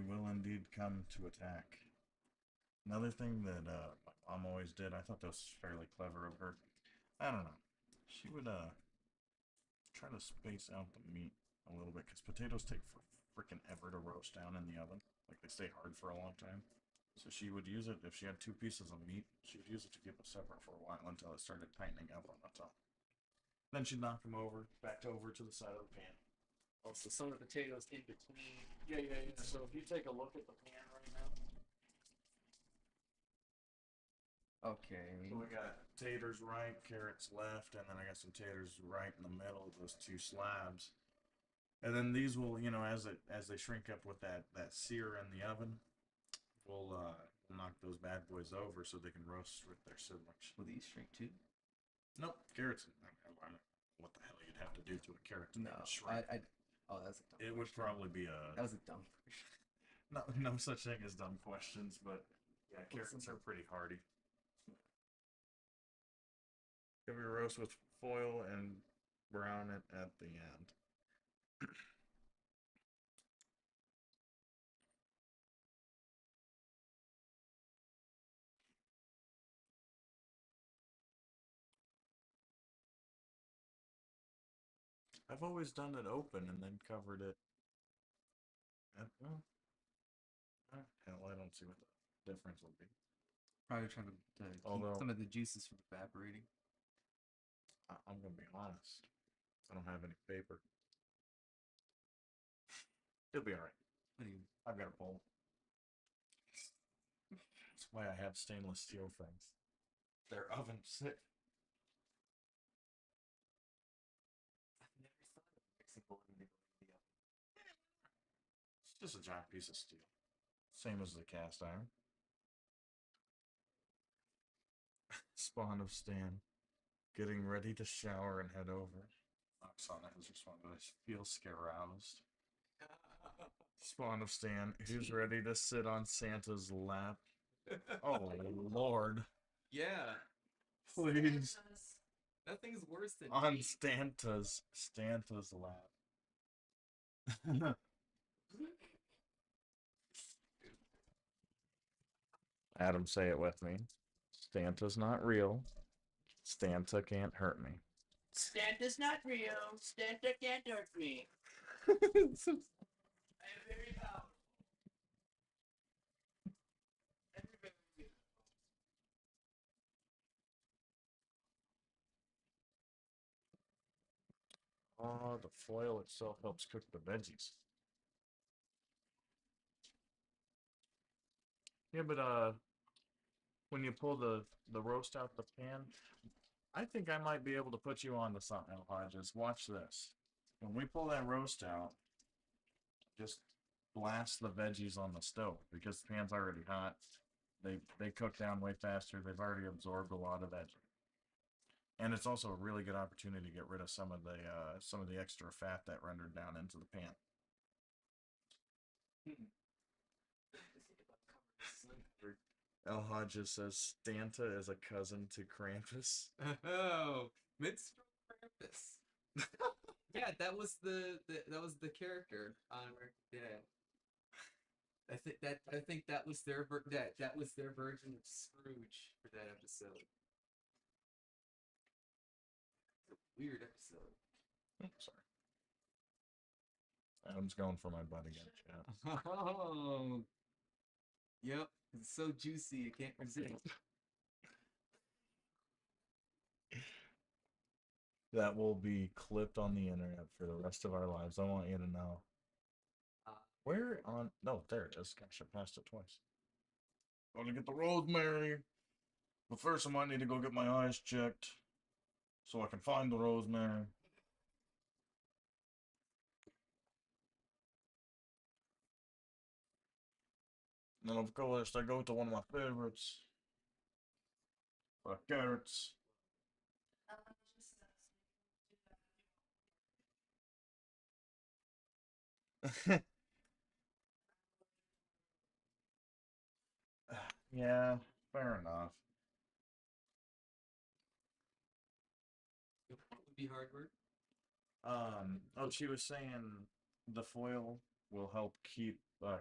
will indeed come to attack. Another thing that my mom always did, I thought that was fairly clever of her. I don't know. She would try to space out the meat a little bit because potatoes take for freaking ever to roast down in the oven. Like they stay hard for a long time. So she would use it if she had two pieces of meat. She would use it to keep it separate for a while until it started tightening up on the top. Then she'd knock them over, back over to the side of the pan. Also, some of the potatoes in between. Yeah. So if you take a look at the pan right now, Okay. so we got taters right, carrots left, and then I got some taters right in the middle of those two slabs. And then these will, as they shrink up with that sear in the oven, we'll knock those bad boys over so they can roast with their siblings. Will these shrink too? Nope, carrots. I don't know what the hell you'd have to do to a carrot to No, make it shrink. oh, that's a dumb It would question. probably be a That was a dumb question. no such thing as dumb questions, but yeah, carrots Listen. are pretty hardy. Cover your roast with foil and brown it at the end. I've always done it open and then covered it. Well, Hell, I don't see what the difference would be. Probably trying to keep Although- some of the juices from evaporating. I'm gonna be honest. I don't have any paper. It'll be alright. What do you? I've got a bowl. That's why I have stainless steel things. They're oven safe. I've never thought of mixing aluminum in the oven. It's just a giant piece of steel. Same as the cast iron. Spawn of Stan. Getting ready to shower and head over. Oksana has responded. I feel scaroused. Spawn of Stan. Who's ready to sit on Santa's lap? Oh, Lord. Yeah, Please. nothing's worse than On Stanta's lap. Adam, say it with me. Stanta's not real. Stanta can't hurt me. Stanta's not real. Stanta can't hurt me. I am very powerful. Everybody. Oh, the foil itself helps cook the veggies. Yeah, but when you pull the roast out the pan, I think I might be able to put you on to something, Hodges. Watch this. When we pull that roast out, just blast the veggies on the stove because the pan's already hot. They cook down way faster. They've already absorbed a lot of that. And it's also a really good opportunity to get rid of some of the extra fat that rendered down into the pan. El Hodges says Stanta is a cousin to Krampus. Oh, minstrel Krampus. Yeah, that was the character on American Dad. I think that was their that was their version of Scrooge for that episode. It's a weird episode. Sorry. Adam's going for my butt again, chat. Oh, yep, it's so juicy you can't resist. That will be clipped on the internet for the rest of our lives. I want you to know. Where on? No, there it is. Gosh, I passed it twice. Going to get the rosemary. But first, I might need to go get my eyes checked so I can find the rosemary. And then, of course, I go to one of my favorites. Carrots. Yeah, fair enough. What would be hard work? Oh, she was saying the foil will help keep the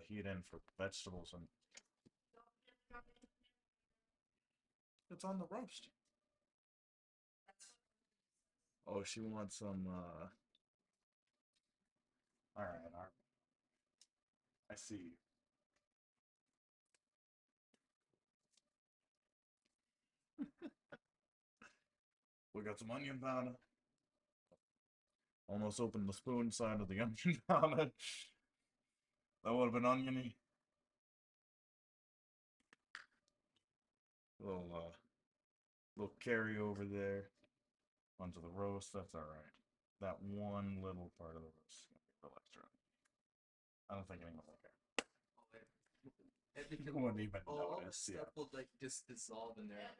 heat in for vegetables, and it's on the roast. Oh, she wants some. All right. I see you. We got some onion powder. Almost opened the spoon side of the onion powder. That would have been oniony. Little carry over there onto the roast. That's all right. That one little part of the roast is gonna be a little extra. I don't think anyone will care. Everything, You wouldn't even all notice. the stuff will like just dissolve in there.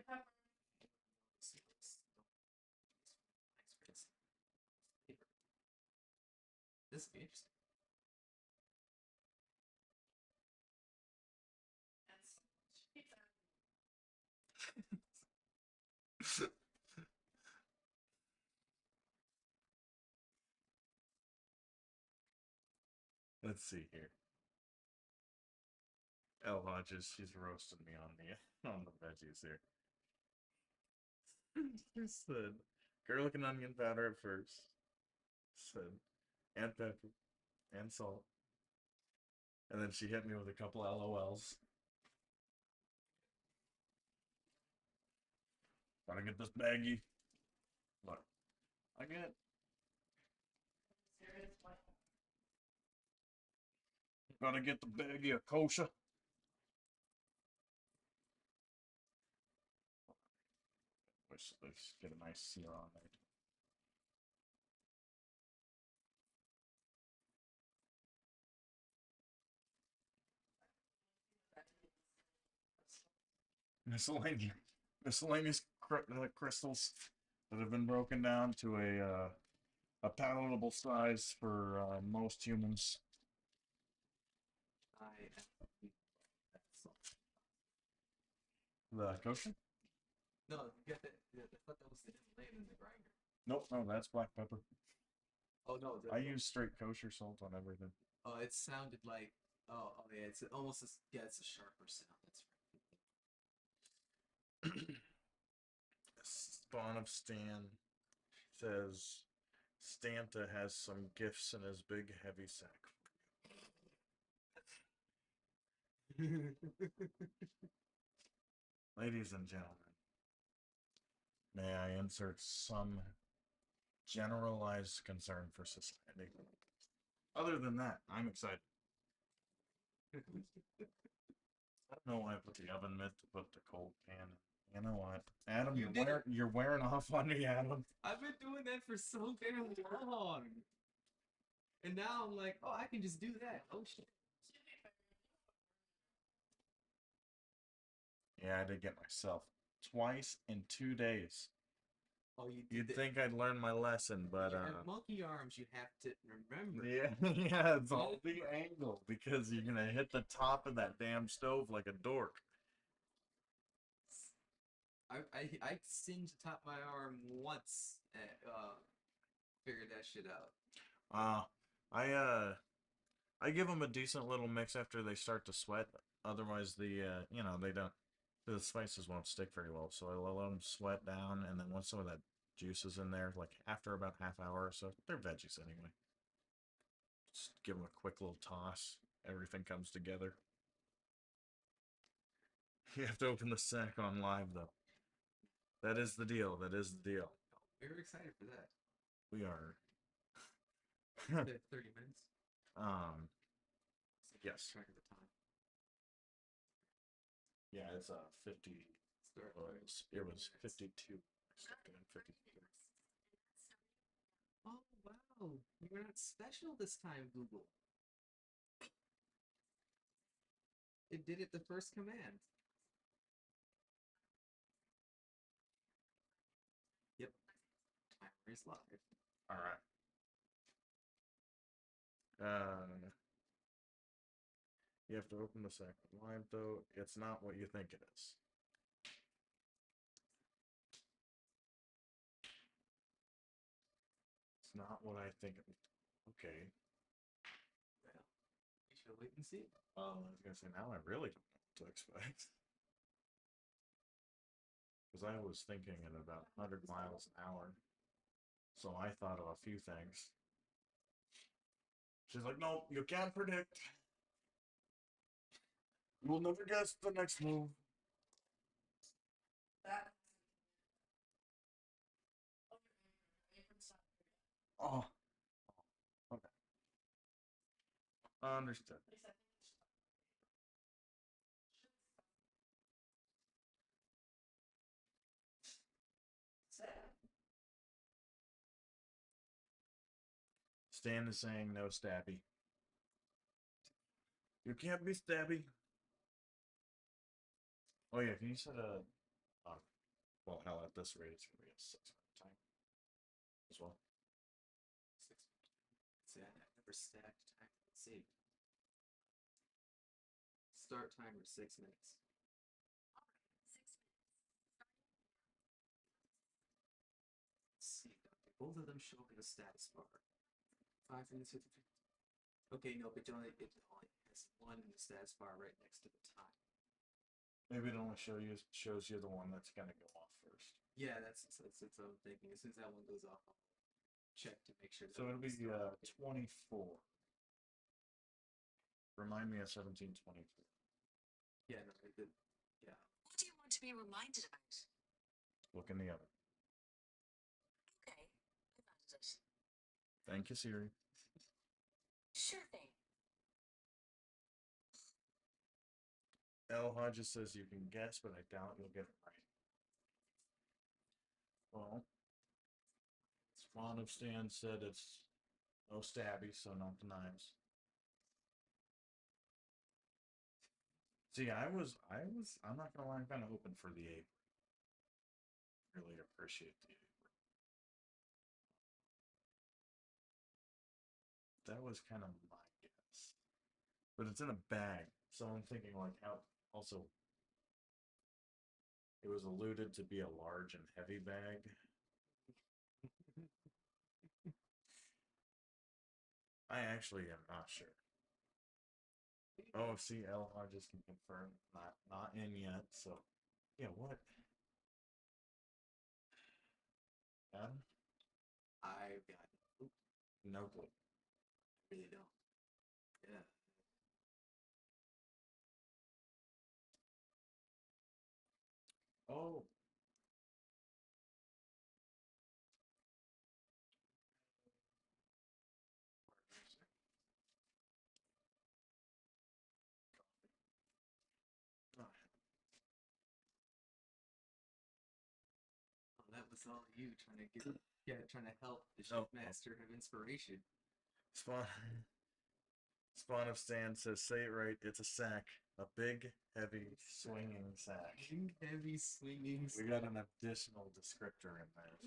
This will be interesting. Let's see here. El Hodges, she's roasted me on the veggies here. Just said garlic and onion powder at first. Said and pepper and salt. And then she hit me with a couple LOLs. Gotta get this baggie. Look, I get. Gotta get the baggie of kosher. Let's get a nice seal on there. Miscellaneous crystals that have been broken down to a palatable size for most humans. I am that salt. The kosher? No, you got that. I thought that was the Himalayan in the grinder. Nope, no, that's black pepper. Oh no, I use straight kosher salt on everything. Oh, it sounded like. Oh yeah, it's almost it's a sharper sound. That's right. Spawn of Stan says Stanta has some gifts in his big heavy sack. Ladies and gentlemen, may I insert some generalized concern for society? Other than that, I'm excited. I don't know why I put the oven mitt to put the cold pan in. You know what, Adam, you're wearing off on me, Adam. I've been doing that for so damn long, and now I'm like, oh, I can just do that. Oh shit. Yeah, I did get myself twice in 2 days. Oh, You'd think I'd learn my lesson, but you have monkey arms. You have to remember. yeah, yeah, it's all the angle because you're gonna hit the top of that damn stove like a dork. I singed the top of my arm once and figured that shit out. I give them a decent little mix after they start to sweat. Otherwise, the spices won't stick very well. So I let them sweat down, and then once some of that juice is in there, like after about half hour or so, they're veggies anyway. Just give them a quick little toss. Everything comes together. You have to open the sack on live though. That is the deal. That is the deal. We're excited for that. We are. 30 minutes. Yes. Track of the time. Yeah, it's 50. It was 52. Oh wow, you're not special this time, Google. It did it the first command. Yep. Timer is live. All right. You have to open the second live though. It's not what you think it is. It's not what I think it is. Okay. Well, we shall wait and see. I was gonna say now I really don't know what to expect. Because I was thinking at about 100 miles an hour. So I thought of a few things. She's like, no, you can't predict. You will never guess the next move. That. Oh. Okay. Understood. Stan is saying no stabby. You can't be stabby. Oh yeah, can you set a well, hell, at this rate it's gonna be a 6-minute time as well. 6 minutes. See, I never stacked time. Let's see. Start timer 6 minutes. Let's see. Both of them show up in a status bar. 5 minutes 50. Okay, no, but it only has one in the status bar right next to the time. Maybe it only shows you the one that's gonna go off first. Yeah, that's what I'm thinking. As soon as that one goes off, I'll check to make sure. So it'll be 24. Remind me of 1723. Yeah, no, it did. Yeah. What do you want to be reminded about? Look in the oven. Okay, I've added it. Thank you, Siri. Sure thing. L. Hodges says you can guess, but I doubt you'll get it right. Well, Spawn of Stan said it's no stabby, so not the knives. See, I'm not gonna lie, I'm kind of hoping for the apron. Really appreciate the apron. That was kind of my guess. But it's in a bag, so I'm thinking like how also it was alluded to be a large and heavy bag. I actually am not sure. Oh, see, L Hodges can confirm not in yet. So, yeah, what? Adam? I've got No clue. really don't. Yeah. Oh, Oh, that was all you trying to get. Yeah, trying to help the No. shipmaster have inspiration. Spawn. Spawn of Stan says, say it right. It's a sack. A big, heavy, swinging sack. Big, heavy, swinging. We got an additional descriptor in there.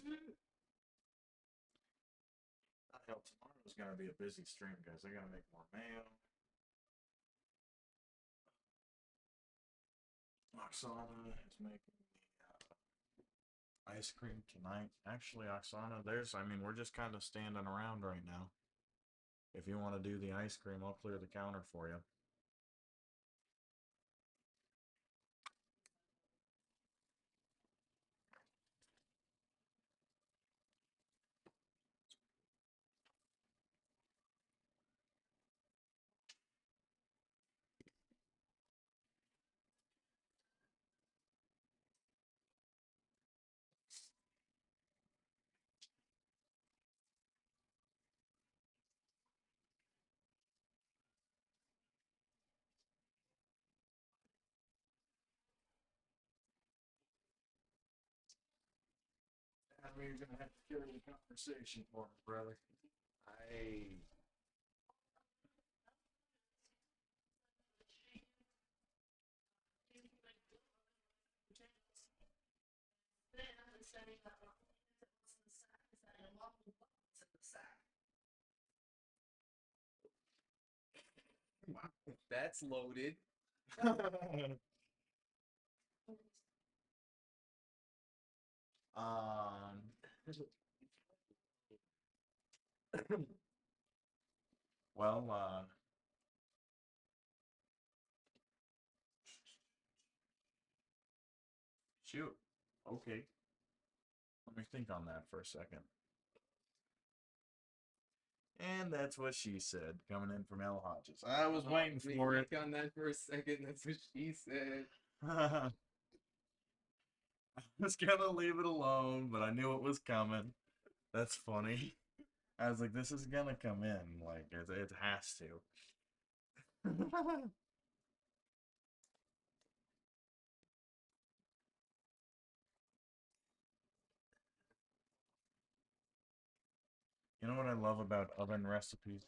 Hell, tomorrow's gonna be a busy stream, guys. I gotta make more mayo. Oksana is making the ice cream tonight. Actually, Oksana, we're just kind of standing around right now. If you want to do the ice cream, I'll clear the counter for you. I mean, you're gonna have to carry the conversation for me, brother. I. Wow, that's loaded. um. Well, shoot. Okay. Let me think on that for a second. And that's what she said, coming in from L. Hodges. I was waiting for it. Think on that for a second. That's what she said. I was gonna leave it alone, but I knew it was coming. That's funny. I was like, this is gonna come in. Like, it has to. You know what I love about oven recipes?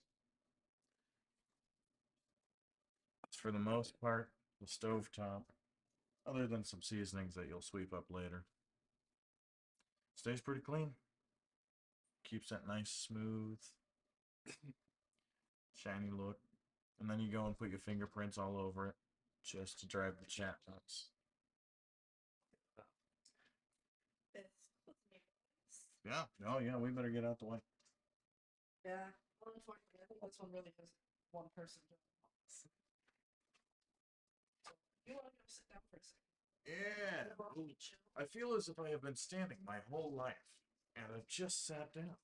It's for the most part the stovetop, other than some seasonings that you'll sweep up later. Stays pretty clean. Keeps that nice, smooth, shiny look. And then you go and put your fingerprints all over it just to drive the chat nuts. Yeah. Oh, yeah. We better get out the way. Yeah. Well, unfortunately, I think this one really has one person doing it. So, you want to go sit down for a second? Yeah. I feel as if I have been standing my whole life, and I've just sat down.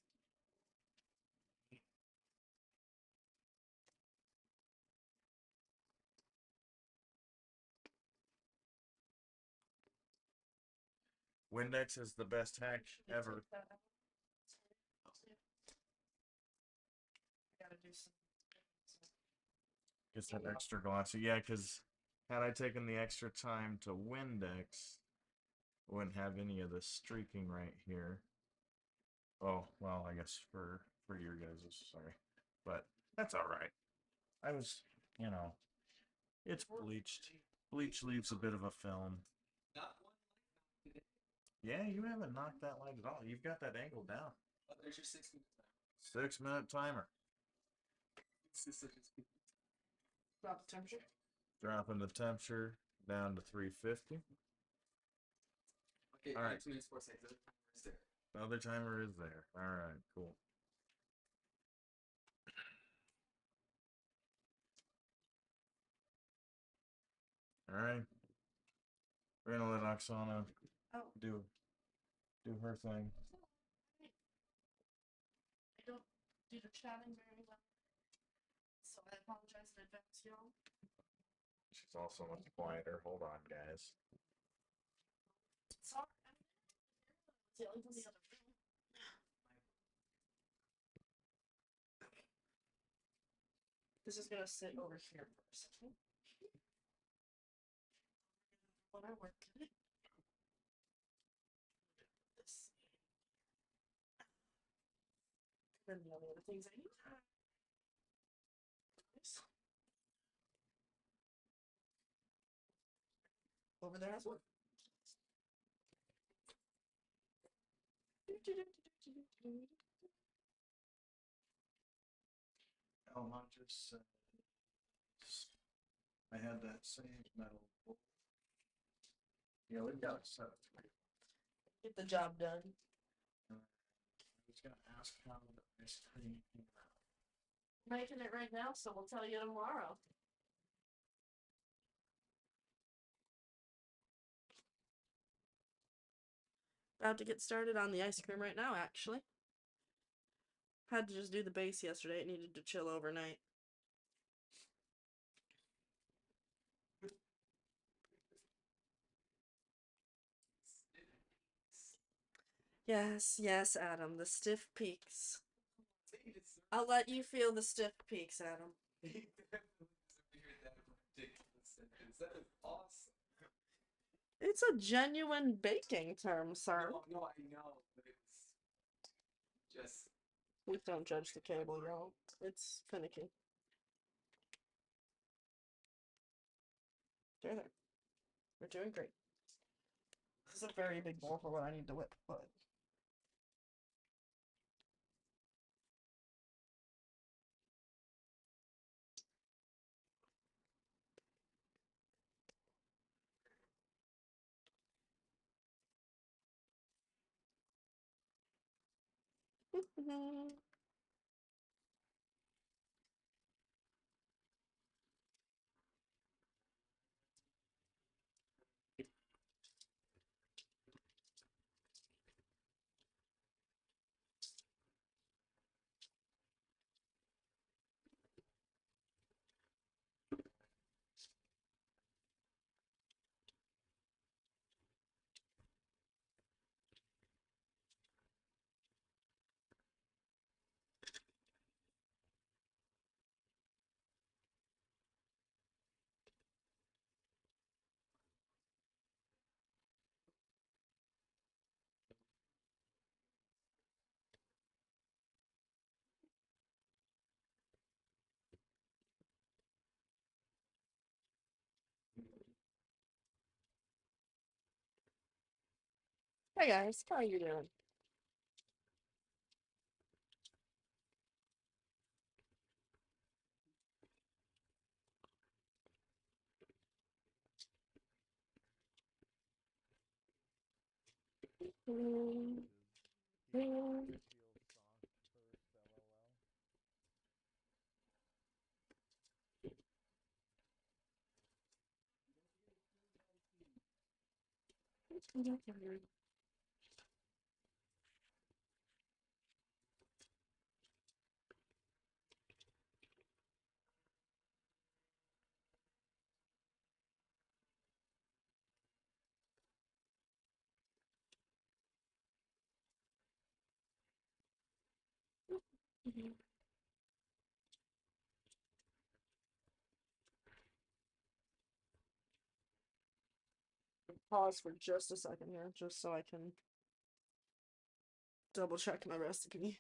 Windex is the best hack ever. I gotta do some. Gets that extra glossy. Yeah, because had I taken the extra time to Windex, I wouldn't have any of the streaking right here. Oh, well, I guess for your guys' sorry. But that's all right. I was, you know, it's bleached. Bleach leaves a bit of a film. Not one light today. Yeah, you haven't knocked that light at all. You've got that angle down. Oh, there's your 6 minute timer. 6-minute timer. This is such a speed. Drop the temperature. Dropping the temperature down to 350. Okay, All right. 2 minutes 4 seconds. The timer is there. The other timer is there. All right, cool. All right. We're gonna let Oksana Oh. do her thing. I don't do the chatting very well. So I apologize in advance, y'all. She's also much quieter. Hold on, guys. Sorry. It's the only from the other room. This is gonna sit over here for a second. When I work in it. This. And the other things I need. This. Over there as well. Elma just said I had that same metal bowl. Yeah, we've got a set of 3. Get the job done. I was gonna ask how the ice cream came out. Making it right now, so we'll tell you tomorrow. About to get started on the ice cream right now, actually. Had to just do the base yesterday. It needed to chill overnight. Yes, yes, Adam. The stiff peaks. I'll let you feel the stiff peaks, Adam. That is awesome. It's a genuine baking term, sir. No, I know, but it's just. Please don't judge the cable, y'all. It's finicky. There. We're doing great. This is a very big bowl for what I need to whip, but. Hey guys, how are you doing? pause for just a second here, just so I can double check my recipe.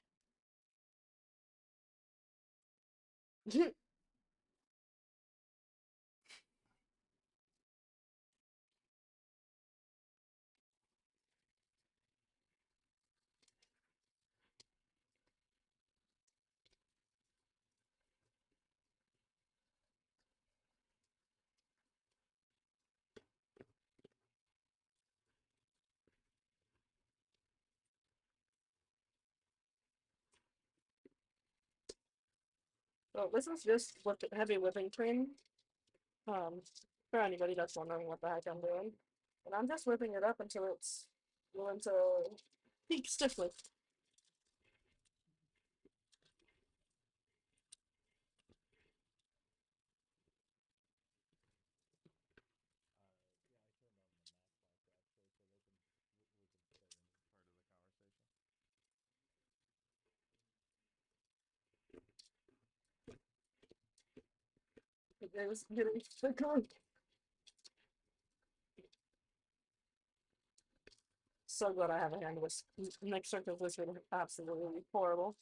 So this is just heavy whipping cream. For anybody that's wondering what the heck I'm doing. And I'm just whipping it up until it's going to peak stiffly. It was getting thicker. So glad I have a hand whisk. Next circle was absolutely horrible.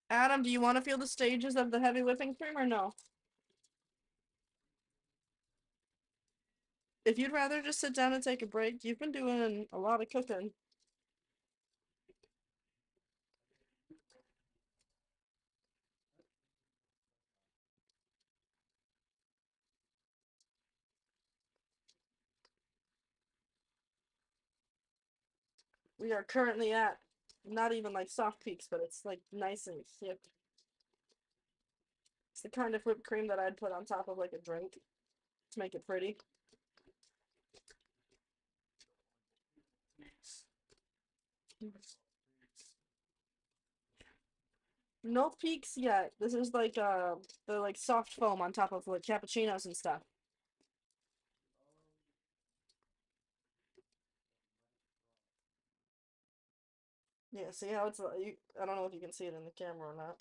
Adam, do you want to feel the stages of the heavy whipping cream or no? If you'd rather just sit down and take a break, you've been doing a lot of cooking. We are currently at not even like soft peaks, but it's like nice and thick. It's the kind of whipped cream that I'd put on top of like a drink to make it pretty. No peaks yet. This is like the like soft foam on top of like cappuccinos and stuff. Yeah, see how it's I don't know if you can see it in the camera or not,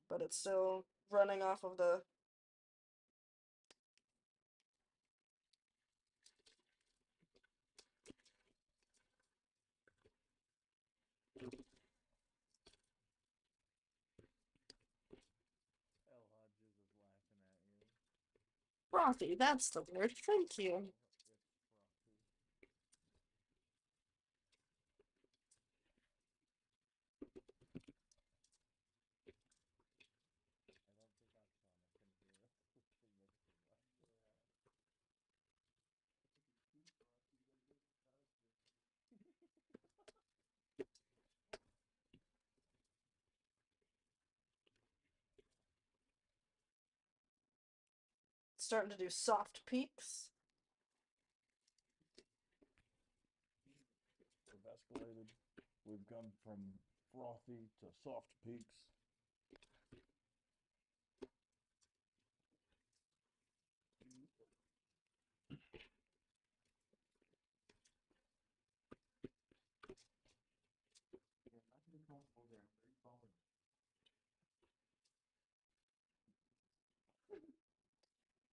but it's still running off of the frothy. That's the word. Thank you. Starting to do soft peaks. We've escalated. We've gone from frothy to soft peaks.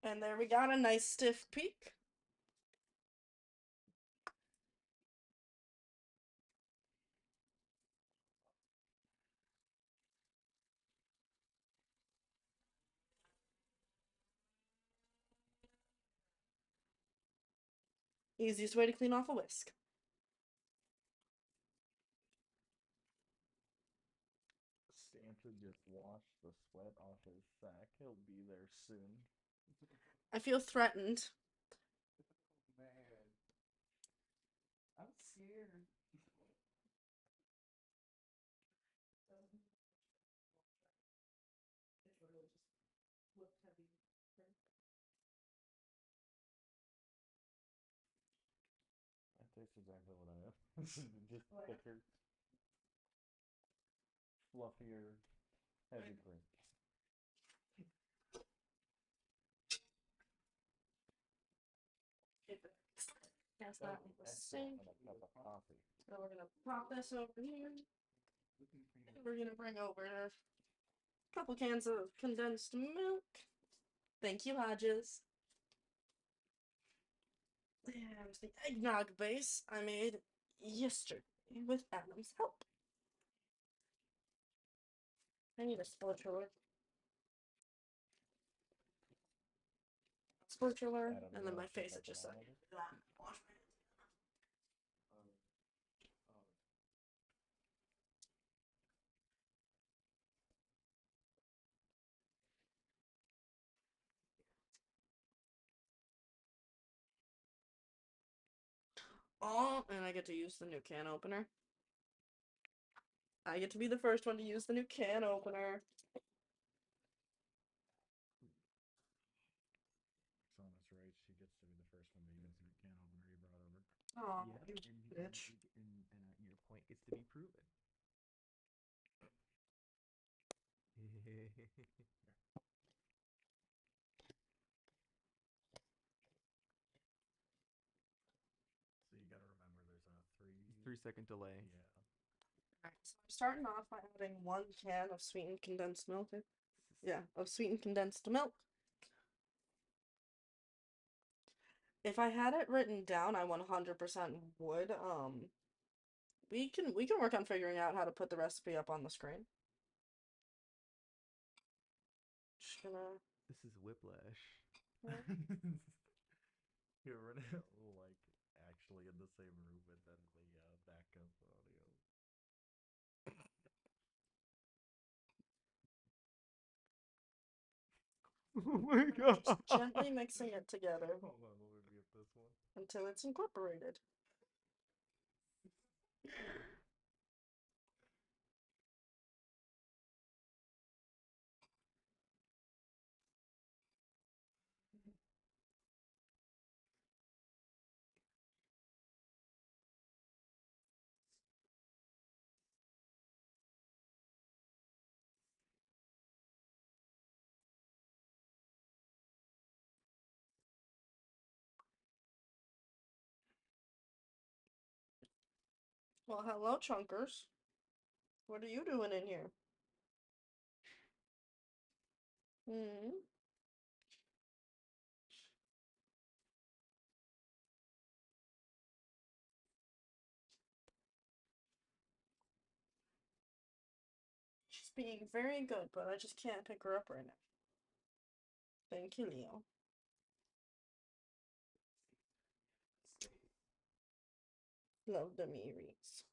And there we got a nice stiff peak. Easiest way to clean off a whisk. Santa just washed the sweat off his sack. He'll be there soon. I feel threatened. Man, I'm scared. That tastes exactly what I am. Just thicker, fluffier, heavy cream. Cast that in the sink. And a cup of coffee. So we're gonna pop this over here. And we're gonna bring over couple cans of condensed milk. Thank you, Hodges. There's the eggnog base I made yesterday with Adam's help. I need a spatula. Spatula, Adam, and you then wanna my take face that at just down like. a little? Wash my hands. Oh, and I get to use the new can opener. I get to be the first one to use the new can opener. Roxana's right. She gets to be the first one to use the can opener you brought over. Oh, Yeah, you and bitch. your point gets to be proven. So you gotta remember there's a 3-second delay. Yeah. Alright, so I'm starting off by adding 1 can of sweetened condensed milk. Yeah, of sweetened condensed milk. If I had it written down, I 100% would. We can work on figuring out how to put the recipe up on the screen. Just gonna. This is whiplash. You're like actually in the same room and then the backup audio. Oh my god. Just gently mixing it together Hold on, let me get this one. until it's incorporated. Well, hello, Chunkers. What are you doing in here? Hmm. She's being very good, but I just can't pick her up right now. Thank you, Leo. Love the Miris.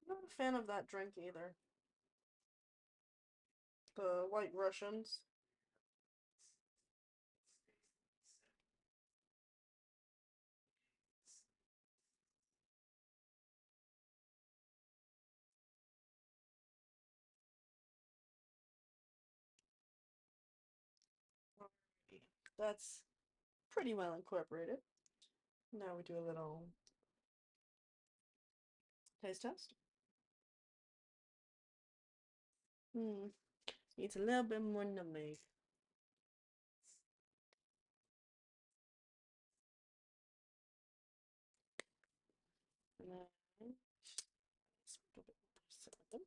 Not a fan of that drink either. The White Russians. Alrighty. That's pretty well incorporated. Now we do a little taste test. It's a little bit more nutmeg. And then just a little bit more cinnamon.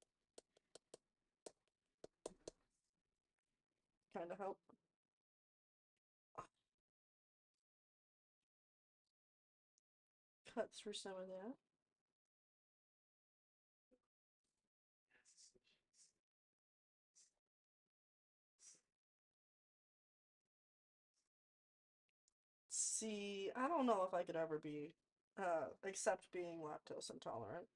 Kind of help. Cut through some of that. See, I don't know if I could ever be, accept being lactose intolerant.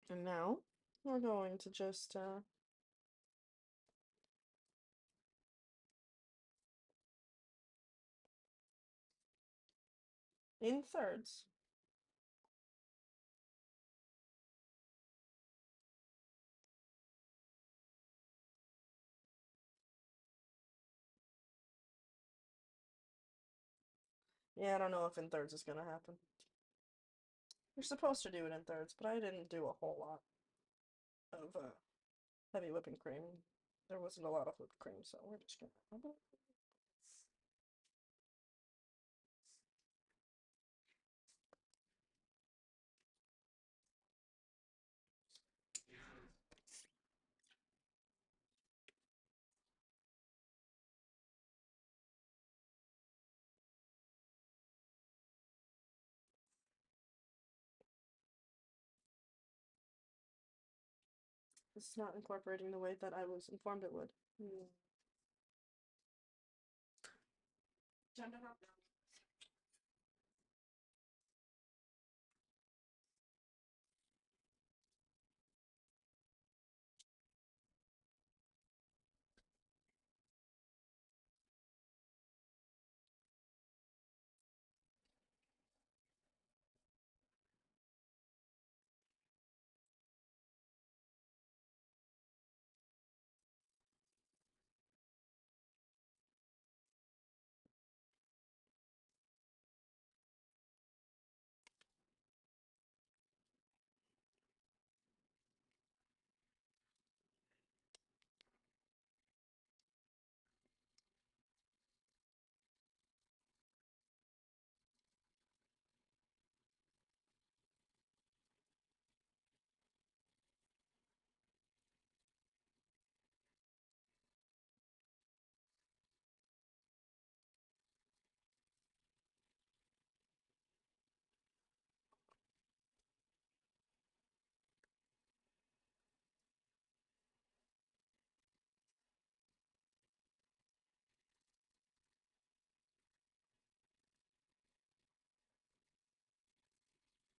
And now We're going to just in thirds. Yeah, I don't know if in thirds is gonna happen. You're supposed to do it in thirds, but I didn't do a whole lot of heavy whipping cream. There wasn't a lot of whipped cream, so we're just gonna. It's not incorporating the way that I was informed it would.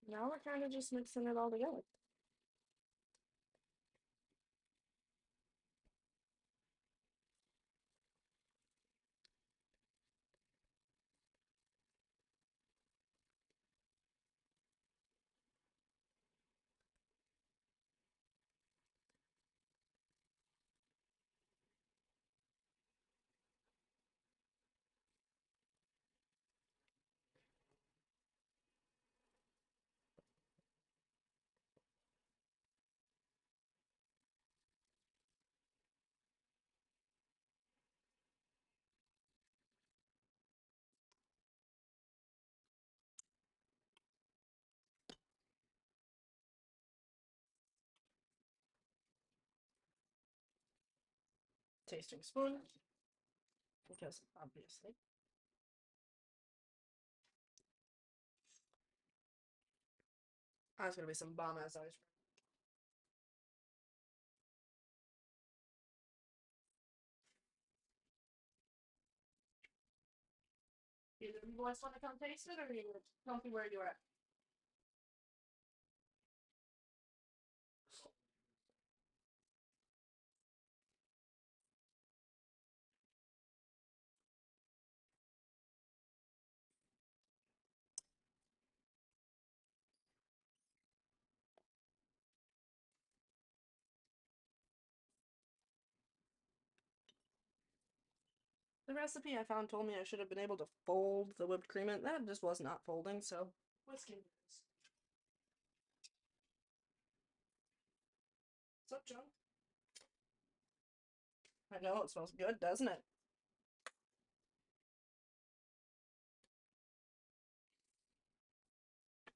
Now we're kind of just mixing it all together. Tasting spoon, because obviously. That's gonna be some bomb ass ice cream. Either of you boys want to come taste it, or you comfy where you're at? The recipe I found told me I should have been able to fold the whipped cream in. That just was not folding, so whiskey is. What's up, John? I know, it smells good, doesn't it?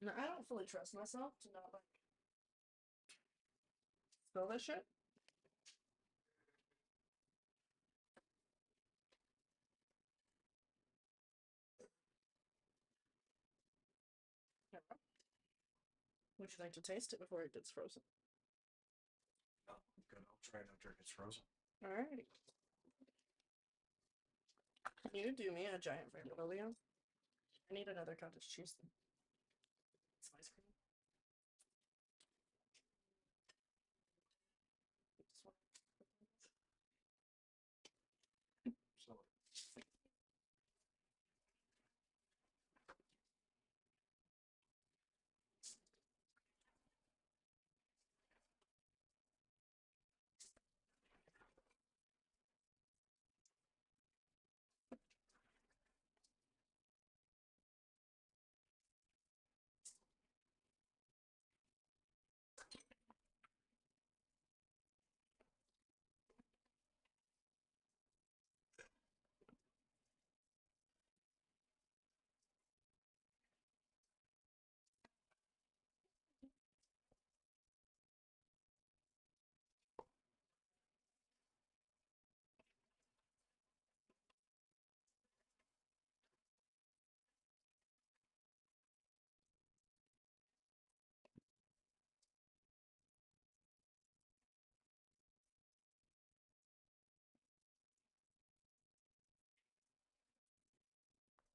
No, I don't fully trust myself to not like spill this shit. Would you like to taste it before it gets frozen? No, I'm good. I'll try it after it gets frozen. Alrighty. Can you do me a giant favor, Lillian? I need another cottage cheese thing. Some ice cream.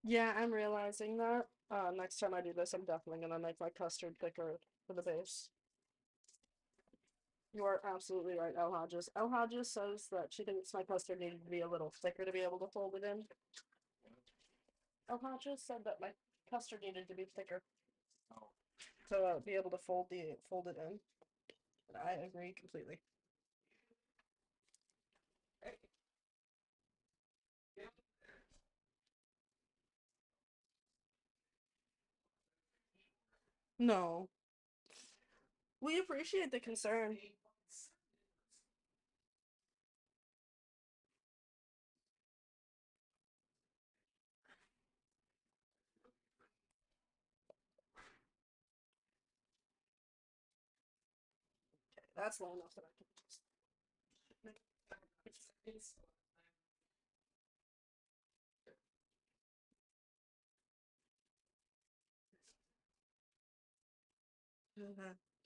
Yeah, I'm realizing that. Next time I do this, I'm definitely gonna make my custard thicker for the base. You are absolutely right, El Hodges. El Hodges says that she thinks my custard needed to be a little thicker to be able to fold it in. El Hodges said that my custard needed to be thicker to be able to fold it in. And I agree completely. No, we appreciate the concern. Okay, that's low enough that I can just.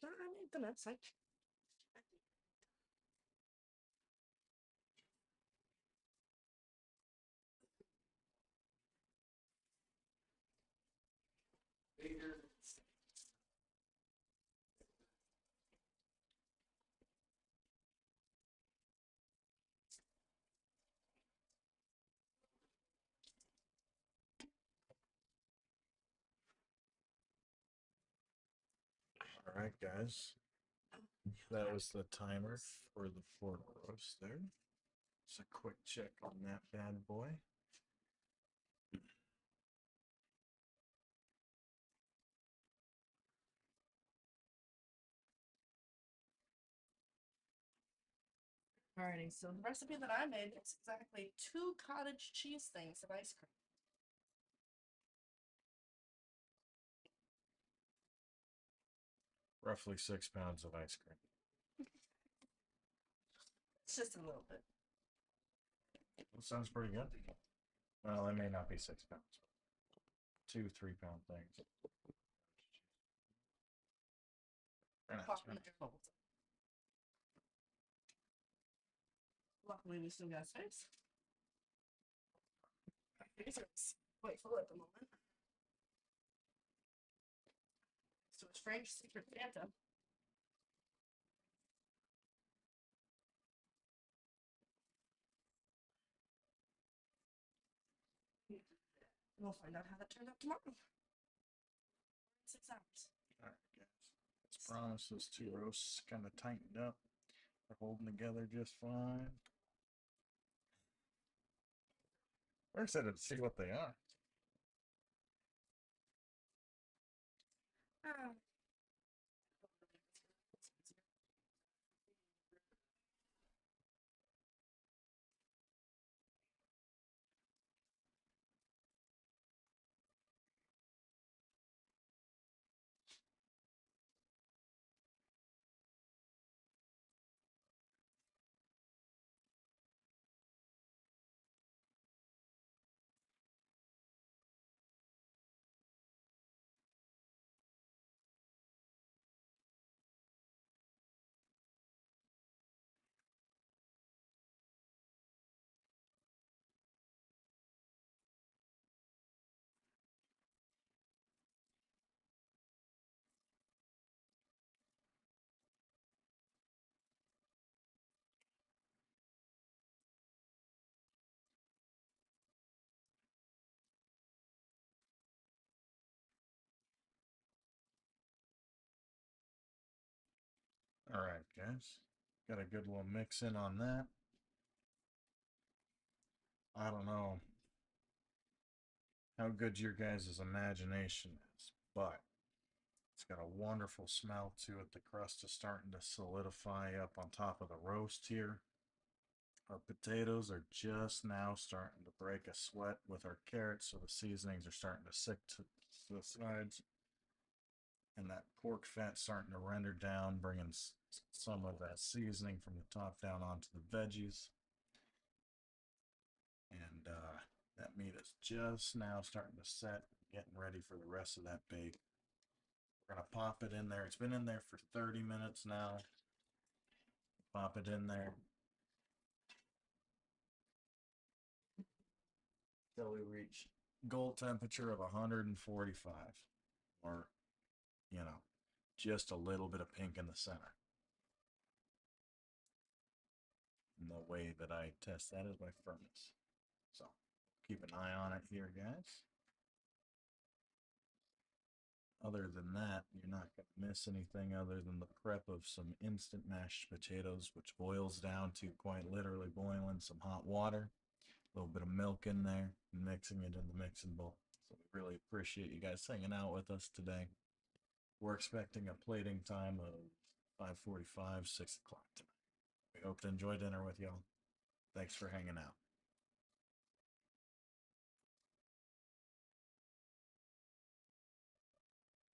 I made the next side. All right, guys. That was the timer for the pork roast there. Just a quick check on that bad boy. Alrighty, so the recipe that I made is exactly 2 cottage cheese things of ice cream. Roughly 6 pounds of ice cream. It's just a little bit. That sounds pretty good. Well, it may not be 6 pounds. 2 3 pound things. Pop in the air bubbles. Luckily, we still got space. Our freezer's quite full at the moment. So a strange secret Santa. We'll find out how that turned out tomorrow. 6 hours. All right, guys. As promised, those 2 roasts kind of tightened up. They're holding together just fine. We're excited to see what they are. All right, guys. Got a good little mix in on that. I don't know how good your guys' imagination is, but it's got a wonderful smell to it. The crust is starting to solidify up on top of the roast here. Our potatoes are just now starting to break a sweat with our carrots, so the seasonings are starting to stick to the sides. And that pork fat starting to render down, bringing some of that seasoning from the top down onto the veggies. And that meat is just now starting to set, getting ready for the rest of that bake. We're going to pop it in there. It's been in there for 30 minutes now. Pop it in there. Till we reach goal temperature of 145, or, you know, just a little bit of pink in the center. And the way that I test that is by furnace. So keep an eye on it here, guys. Other than that, you're not going to miss anything other than the prep of some instant mashed potatoes, which boils down to quite literally boiling some hot water, a little bit of milk in there, and mixing it in the mixing bowl. So we really appreciate you guys hanging out with us today. We're expecting a plating time of 5:45, 6 o'clock tonight. We hope to enjoy dinner with y'all. Thanks for hanging out.